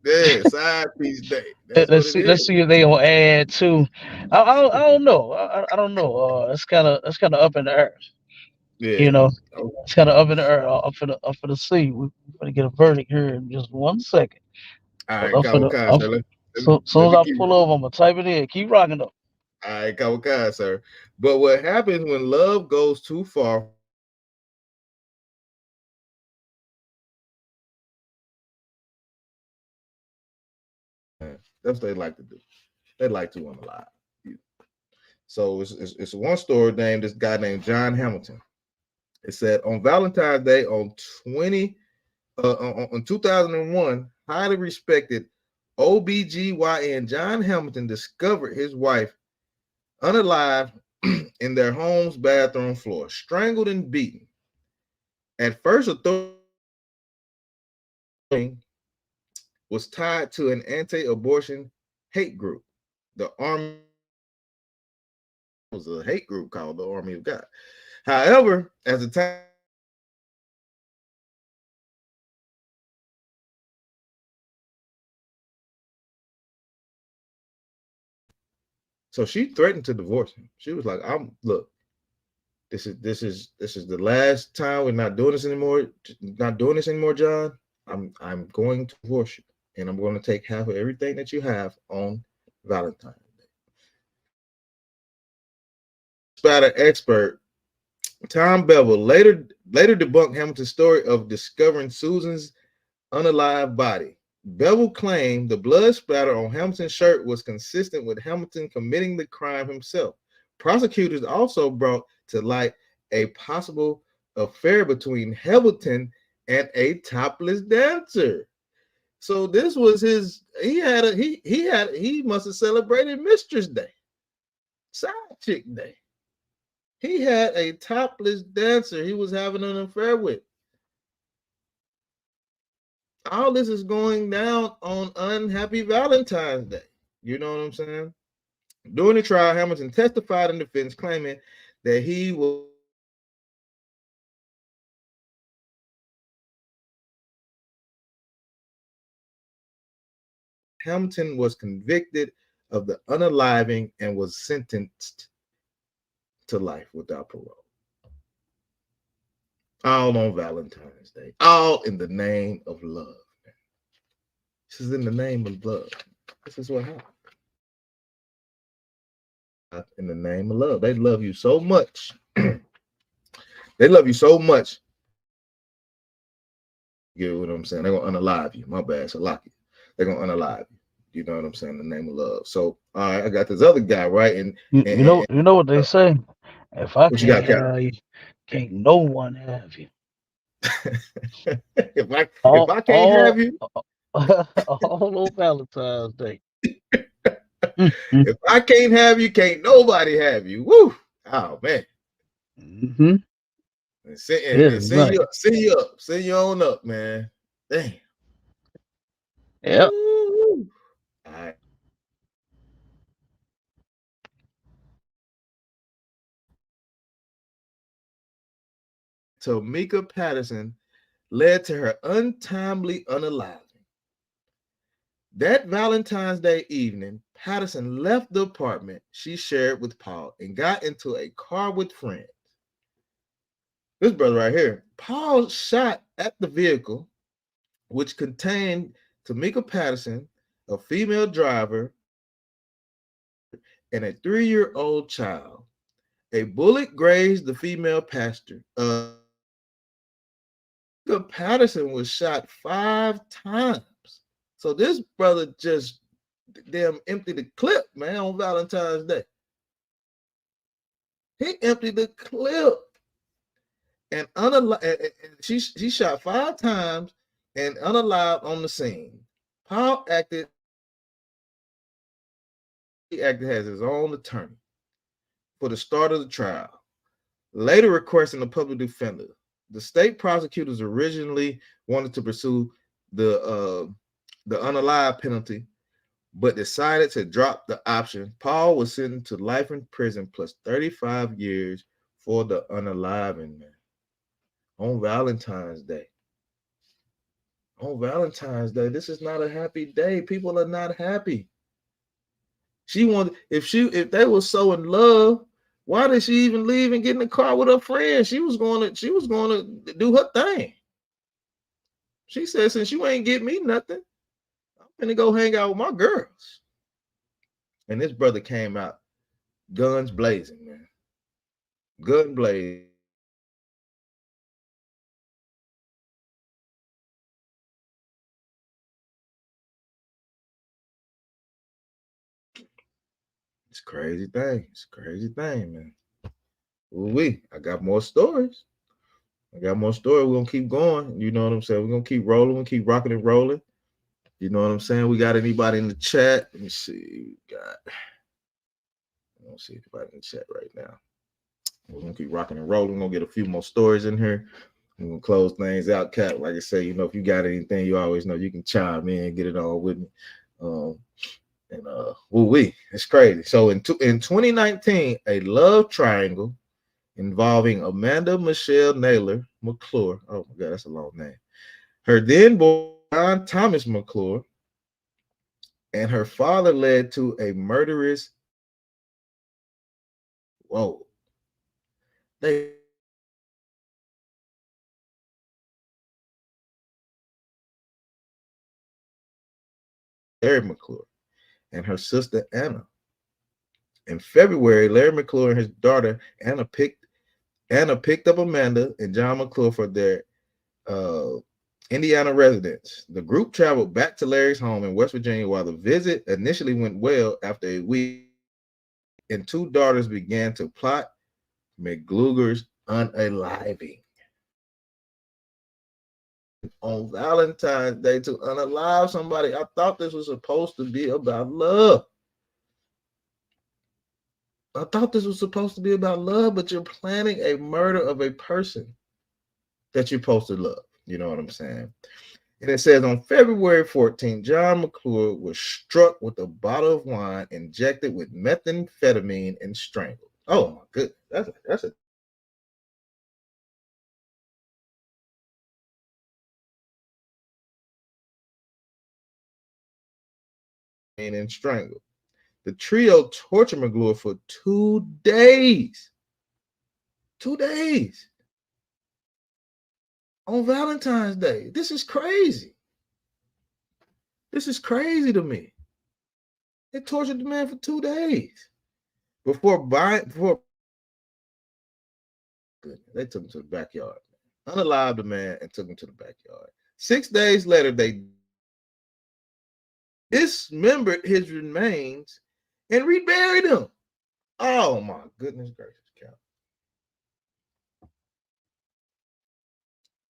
yeah. Side piece day. That's what Let's it see. is. Let's see if they gonna add to. I don't know. I don't know. It's kind of up in the air. Yeah. You know, Okay. it's kind of up in the air. I'm finna see. We're gonna get a verdict here in just 1 second. All But right, Kawakai, sir. so soon Let as me I keep. pull over, I'm gonna type it in. Keep rocking though. All right, Kawakai, sir. But what happens when love goes too far from the truth man, that's what they like to do. They like to unalive you. So it's one story named this guy named John Hamilton. It said on Valentine's Day on 2001, highly respected OBGYN John Hamilton discovered his wife unalive in their home's bathroom floor, strangled and beaten. At first, authorities was tied to an anti-abortion hate group. The Army was a hate group called the Army of God. However, as the time so she threatened to divorce him. She was like, "I'm look, this is the last time. We're not doing this anymore. Not doing this anymore, John. I'm going to divorce you, and I'm going to take half of everything that you have on Valentine's Day." Blood spatter expert Tom Bevel later debunked Hamilton's story of discovering Susan's unalive body. Bevel claimed the blood splatter on Hamilton's shirt was consistent with Hamilton committing the crime himself. Prosecutors also brought to light a possible affair between Hamilton and a topless dancer. So this was his. He must have celebrated Mistress Day, side chick day. He had a topless dancer he was having an affair with. All this is going down on unhappy Valentine's Day. You know what I'm saying? During the trial, Hamilton testified in defense, claiming that he was Hamilton was convicted of the unaliving and was sentenced to life without parole. All on Valentine's Day. All in the name of love. This is in the name of love. This is what happened. In the name of love. They love you so much. They love you so much. You get what I'm saying? They're gonna unalive you. My bad, Salaki. They're gonna unalive you. You know what I'm saying? In the name of love. So all right, I got this other guy, right? You know what they say? If I What you can't got, Cap? have you, can't no one have you. If I can't have All you, all on Valentine's Day. Mm-hmm. if I can't have you, can't nobody have you. Woo! Oh man. Mm-hmm. And send Right. you up, send you up, send you on up, man. Damn. Yep. Woo. All right. Tamika Patterson led to her untimely unaliving. That Valentine's Day evening, Patterson left the apartment she shared with Paul and got into a car with friends. This brother right here, Paul shot at the vehicle, which contained Tamika Patterson, a female driver, and a 3-year-old child. A bullet grazed the female passenger. Patterson was shot 5 times. So this brother just damn emptied the clip, man, on Valentine's Day. He emptied the clip and she shot 5 times and unalived on the scene. Paul acted as his own attorney for the start of the trial, later requesting a public defender. The state prosecutors originally wanted to pursue the unalive penalty, but decided to drop the option. Paul was sentenced to life in prison plus 35 years for the unaliving, man. On Valentine's Day. On Valentine's Day, this is not a happy day. People are not happy. She wanted, if they were so in love, why did she even leave and get in the car with her friend? She was going to do her thing. She said, since you ain't get me nothing, I'm gonna go hang out with my girls. And this brother came out, guns blazing, man. Gun blazing. It's a crazy thing. It's a crazy thing, man. I got more stories. We're gonna keep going. You know what I'm saying? We're gonna keep rolling. We keep rocking and rolling. You know what I'm saying? We got anybody in the chat? Let me see. I don't see anybody in the chat right now. We're gonna keep rocking and rolling. We're gonna get a few more stories in here. We're gonna close things out, Cap. Like I say, you know, if you got anything, you always know you can chime in, get it on with me. It's crazy. So in 2019, a love triangle involving Amanda Michelle Naylor McClure. Oh my God, that's a long name. Her then boy John Thomas McClure and her father led to a murderous. Whoa, they Larry McClure and her sister Anna. In February, Larry McClure and his daughter Anna picked up Amanda and John McClure for their uh, Indiana residence. The group traveled back to Larry's home in West Virginia while the visit initially went well. After a week, and 2 daughters began to plot McGluger's unaliving. On Valentine's Day to unalive somebody. I thought this was supposed to be about love. But you're planning a murder of a person that you're supposed to love. You know what I'm saying? And it says on February 14th, John McClure was struck with a bottle of wine injected with methamphetamine and strangled. Oh my goodness. That's a and strangled. The trio tortured McClure for 2 days. 2 days on Valentine's Day. This is crazy. This is crazy to me. They tortured the man for 2 days before they took him to the backyard. Unalived the man and took him to the backyard. 6 days later, they dismembered his remains and reburied him. Oh my goodness gracious, Cal.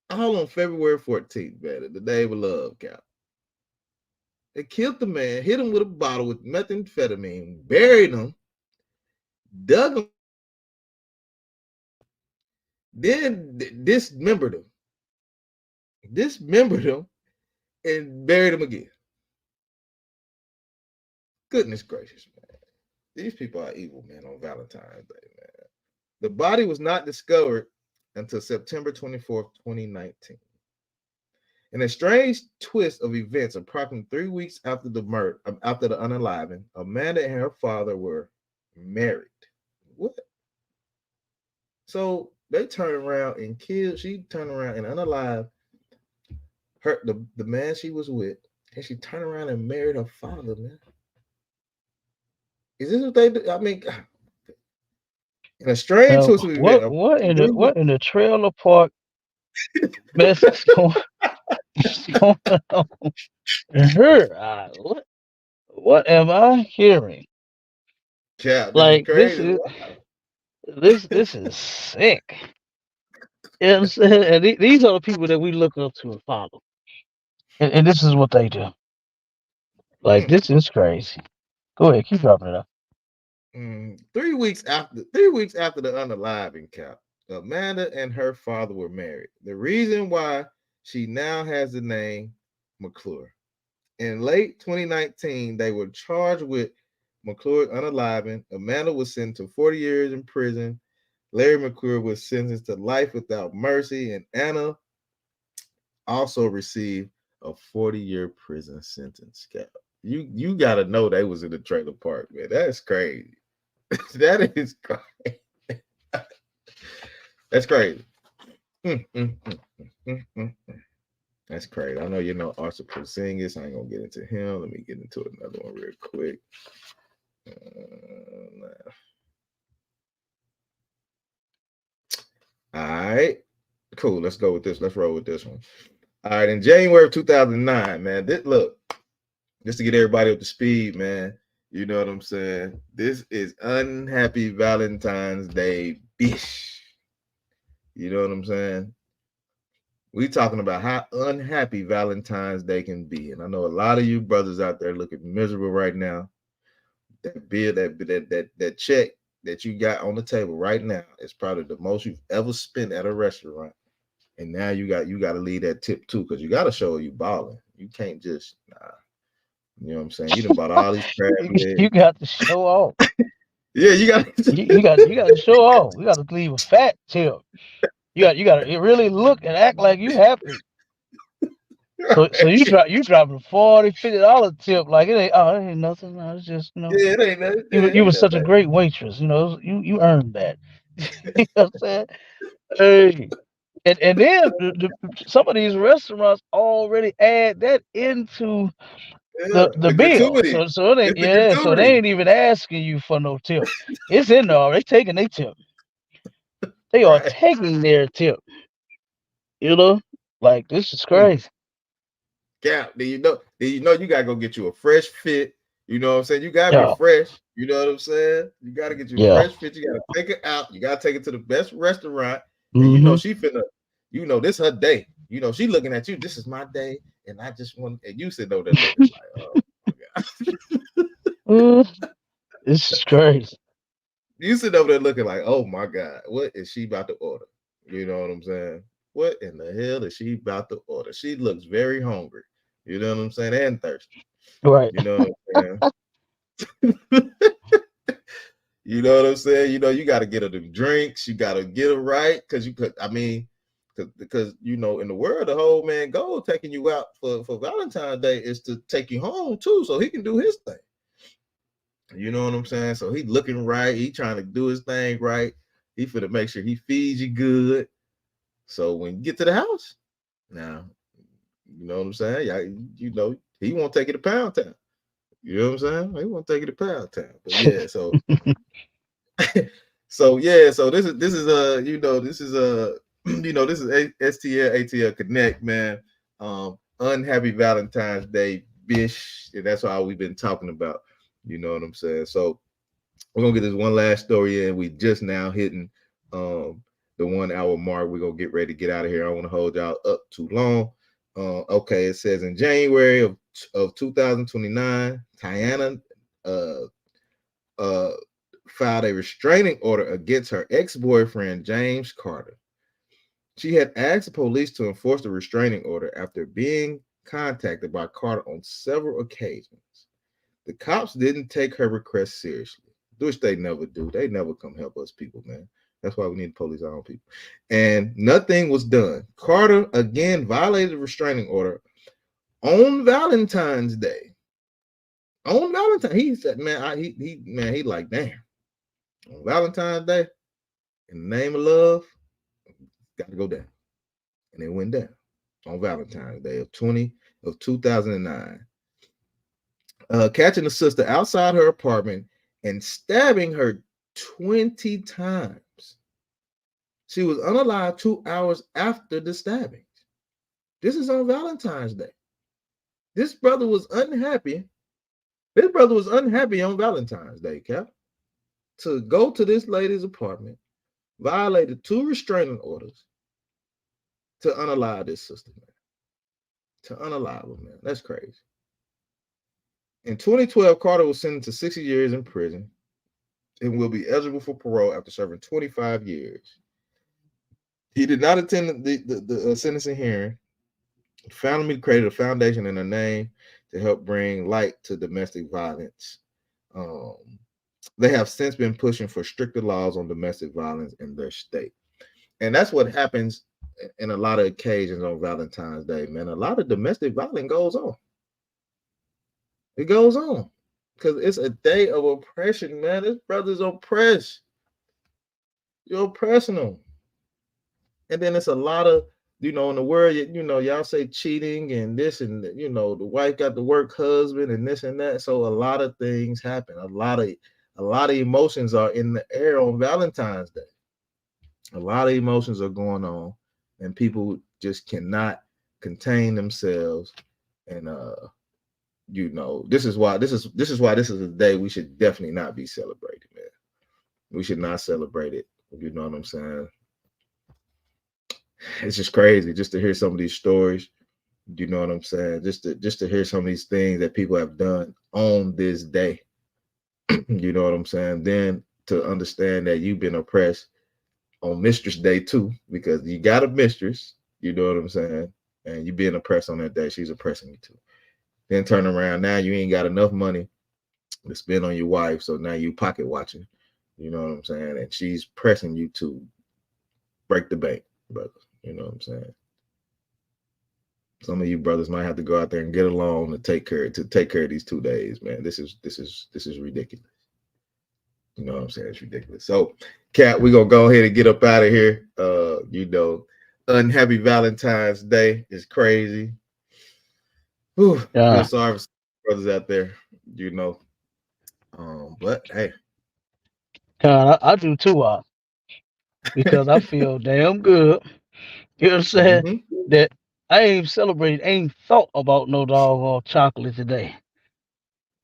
All on February 14th, man, the day of love, Cal. They killed the man, hit him with a bottle with methamphetamine, buried him, dug him, then dismembered him, and buried him again. Goodness gracious, man. These people are evil, man, on Valentine's Day, man. The body was not discovered until September 24th, 2019. In a strange twist of events, approximately 3 weeks after the murder, after the unaliving, Amanda and her father were married. What? So they turned around and killed. She turned around and unalived the man she was with, and she turned around and married her father, man. Is this what they do? I mean, in a strange twist of events, What in the trailer park mess is going, going on here? What am I hearing? yeah, this is Like crazy. this is sick. You know what I'm saying? And these are the people that we look up to and follow. And this is what they do. Like this is crazy. Go ahead, keep dropping it up. 3 weeks after the unaliving, Cap, Amanda and her father were married. The reason why she now has the name McClure. In late 2019, they were charged with McClure unaliving. Amanda was sentenced to 40 years in prison. Larry McClure was sentenced to life without mercy, and Anna also received a 40-year prison sentence. Cap. You got to know they was in the trailer park, man. That's crazy. That is crazy. That's crazy. That's crazy. I know you know Arthur Porzingis. I ain't gonna get into him. Let me get into another one real quick. All right, cool. Let's go with this. Let's roll with this one. All right, in January of 2009, man. Look, just to get everybody up to speed, man. You know what I'm saying? This is Unhappy Valentine's Day B. You know what I'm saying? We talking about how unhappy Valentine's Day can be. And I know a lot of you brothers out there looking miserable right now. That bill, that check that you got on the table right now is probably the most you've ever spent at a restaurant. And now you got to leave that tip too, because you got to show you balling. You can't just you know what I'm saying? You done bought all these crab You legs. got to show off. Yeah, you got You got to show off. We got to leave a fat tip. You got to really look and act like you happy. So you dropping $40, $50 tip like it ain't nothing. No, it's just yeah, it ain't that. you It were ain't such a that. great waitress. You earned that. You know what I'm saying? Hey, and then some of these restaurants already add that into Yeah, the the bill. gratuity. So it ain't It's the so they gratuity. ain't even asking you for no tip. It's in there. They taking their tip. They are Right. taking their tip. You know, like this is crazy. Cap, do you know you gotta go get you a fresh fit? You know what I'm saying? You gotta be Yeah, fresh. You know what I'm saying? You gotta get you a yeah. fresh fit. You gotta take it out. You gotta take it to the best restaurant. And you know Hmm. she finna, this her day. You know, she looking at you. This is my day. And I just want, and you sitting over there looking like, oh my God. This is crazy. You sitting over there looking like, oh my God, what is she about to order? You know what I'm saying? What in the hell is she about to order? She looks very hungry. You know what I'm saying? And thirsty. Right. You know what I'm saying? You know what I'm saying? You know, you got to get her the drinks. You got to get her right. Because I mean, Because in the world, the whole man goal taking you out for Valentine's Day is to take you home too, so he can do his thing. You know what I'm saying? So he looking right, he trying to do his thing right. He finna make sure he feeds you good. So when you get to the house, now you know what I'm saying? Yeah, he won't take it to Pound Town. You know what I'm saying? He won't take it to Pound Town. But yeah, so so this is this is this is STL ATL Connect, man. Unhappy Valentine's Day, bish. And that's all we've been talking about. You know what I'm saying? So we're gonna get this one last story in. We just now hitting the 1 hour mark. We're gonna get ready to get out of here. I don't want to hold y'all up too long. Okay, it says in January of 2029, Tiana uh uh filed a restraining order against her ex-boyfriend James Carter. She had asked the police to enforce the restraining order after being contacted by Carter on several occasions. The cops didn't take her request seriously, which they never do. They never come help us people, man. That's why we need police our own people. And nothing was done. Carter again violated the restraining order on Valentine's Day. On Valentine's, he said, man, he like, damn. On Valentine's Day, in the name of love, got to go down. And it went down on Valentine's Day of 2009. Catching the sister outside her apartment and stabbing her 20 times. She was unalive 2 hours after the stabbings. This is on Valentine's Day. This brother was unhappy. This brother was unhappy on Valentine's Day, Cap, to go to this lady's apartment, violated 2 restraining orders to unalive this sister, man. To unalive her, man. That's crazy. In 2012, Carter was sentenced to 60 years in prison and will be eligible for parole after serving 25 years. He did not attend the sentencing hearing. The family created a foundation in her name to help bring light to domestic violence. They have since been pushing for stricter laws on domestic violence in their state. And that's what happens in a lot of occasions on Valentine's Day, man. A lot of domestic violence goes on. It goes on because it's a day of oppression, man. This brother's oppressed. You're oppressing them. And then it's a lot of, in the world, y'all say cheating and this and, the wife got the work husband and this and that. So a lot of things happen. A lot of emotions are in the air on Valentine's Day. A lot of emotions are going on and people just cannot contain themselves. And, this is why this is a day we should definitely not be celebrating, man. We should not celebrate it. You know what I'm saying? It's just crazy just to hear some of these stories. You know what I'm saying? Just to hear some of these things that people have done on this day. You know what I'm saying? Then to understand that you've been oppressed on Mistress Day too, because you got a mistress. You know what I'm saying? And you being oppressed on that day, she's oppressing you too. Then turn around, now you ain't got enough money to spend on your wife, so now you pocket watching. You know what I'm saying? And she's pressing you to break the bank, brother. You know what I'm saying? Some of you brothers might have to go out there and get a loan to take care of these 2 days, man. This is ridiculous. You know what I'm saying? It's ridiculous. So, Cat, we're gonna go ahead and get up out of here. Unhappy Valentine's Day is crazy. Whew, Yeah. feel sorry for brothers out there, but hey. God, I do too, because I feel damn good. You know what I'm saying? Mm-hmm. That I ain't celebrated, ain't thought about no doggone chocolate today.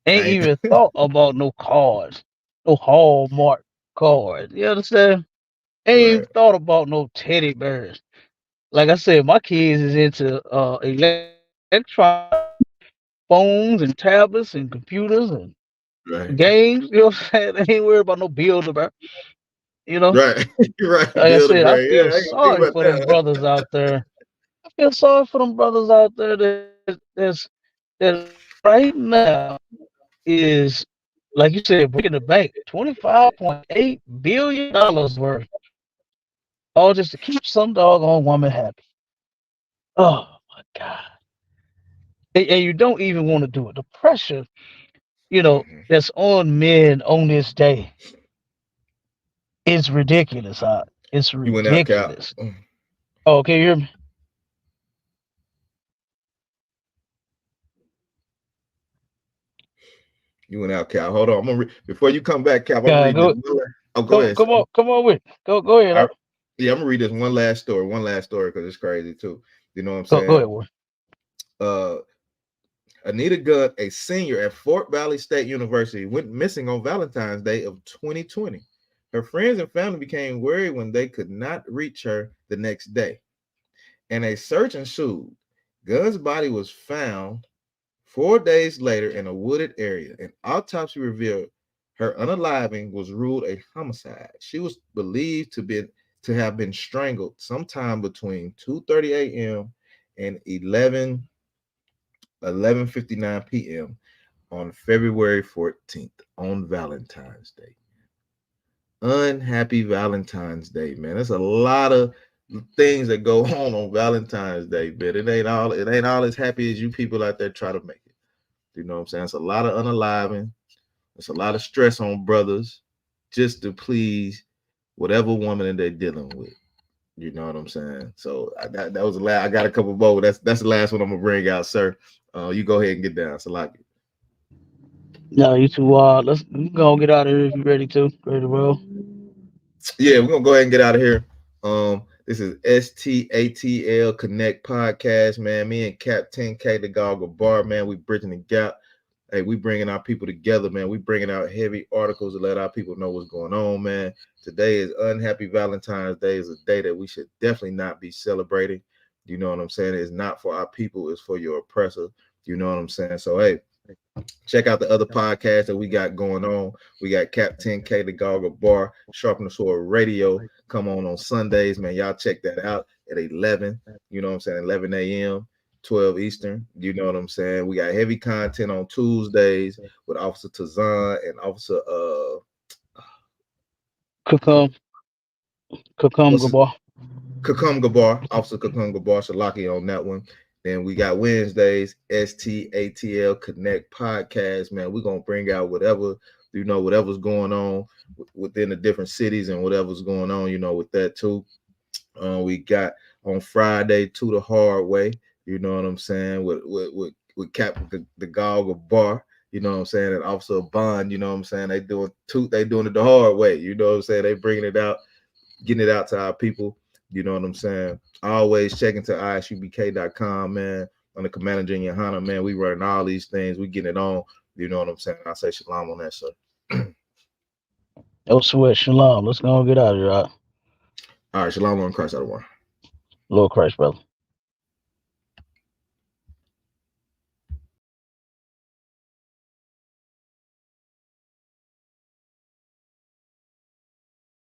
Ain't Ain't even thought about no cards, no Hallmark cards. You understand? Ain't even right. thought about no teddy bears. Like I said, my kids is into electronics, phones and tablets and computers and Right. games. You know what I'm saying? They ain't worried about no bills about. You know, Right. Right. like I Build a said, I brain. Yeah, feel I ain't gonna think sorry about for them that. brothers out there. I feel sorry for them brothers out there that right now is, like you said, breaking the bank, $25.8 billion worth. all just to keep some doggone woman happy. Oh my God. And you don't even want to do it. The pressure, Mhm. that's on men on this day is ridiculous. It's You went out, Cal. ridiculous. Oh, can you hear me? You went out, Cal. Hold on. Before you come back, Cal, I'm God, reading this. go, Oh, go ahead, sir. come on with it. Go ahead. I, yeah, I'm gonna read this one last story, because it's crazy too. You know what I'm Go saying? ahead, Warren. Uh, Anita Gunn, a senior at Fort Valley State University, went missing on Valentine's Day of 2020. Her friends and family became worried when they could not reach her the next day, and a search ensued. Gunn's body was found 4 days later in a wooded area. An autopsy revealed her unaliving was ruled a homicide. She was believed to have been strangled sometime between 2:30 a.m. and 11:59 p.m. on February 14th, on Valentine's Day. Unhappy Valentine's Day, man. There's a lot of things that go on Valentine's Day, but it ain't all as happy as you people out there try to make it. You know what I'm saying? It's a lot of unaliving. It's a lot of stress on brothers just to please whatever woman that they're dealing with. You know what I'm saying? So that was the last. I got a couple more. That's the last one I'm gonna bring out, sir. You go ahead and get down. Salaki. No, you too wild. Let's go get out of here if you're ready to. Ready to roll. Yeah, we're gonna go ahead and get out of here. This is STATL Connect Podcast, man. Me and Cap 10K the Goggle Bar, man. We bridging the gap. Hey, we bringing our people together, man. We bringing out heavy articles to let our people know what's going on, man. Today is Unhappy Valentine's Day. Is a day that we should definitely not be celebrating. You know what I'm saying? It's not for our people. It's for your oppressor. You know what I'm saying? So, hey, check out the other podcasts that we got going on. We got Cap 10K, the Goggle Bar, Sharpen the Sword Radio. Come on Sundays, man. Y'all check that out at 11. You know what I'm saying? 11 a.m. 12 Eastern. You know what I'm saying? We got heavy content on Tuesdays with Officer Tazan and Officer Kakum, Kakum what's his, Gabar. Kakum Gabar, Officer Kakum Gabar Shalaki on that one. Then we got Wednesdays, STATL Connect Podcast, man. We're gonna bring out whatever's going on within the different cities and whatever's going on, with that too. We got on Friday to the hard way. You know what I'm saying? With Cap the Goggle Bar. You know what I'm saying? And Officer Bond. You know what I'm saying? They doing it the hard way. You know what I'm saying? They bringing it out, getting it out to our people. You know what I'm saying? Always check into ISUPK.com, man. On the Commander Junior Hunter, man. We running all these things. We getting it on. You know what I'm saying? I say shalom on that, sir. No sweat. Shalom. Let's go get out of here. All right? All right, shalom on Christ out of one. Lord Christ, brother.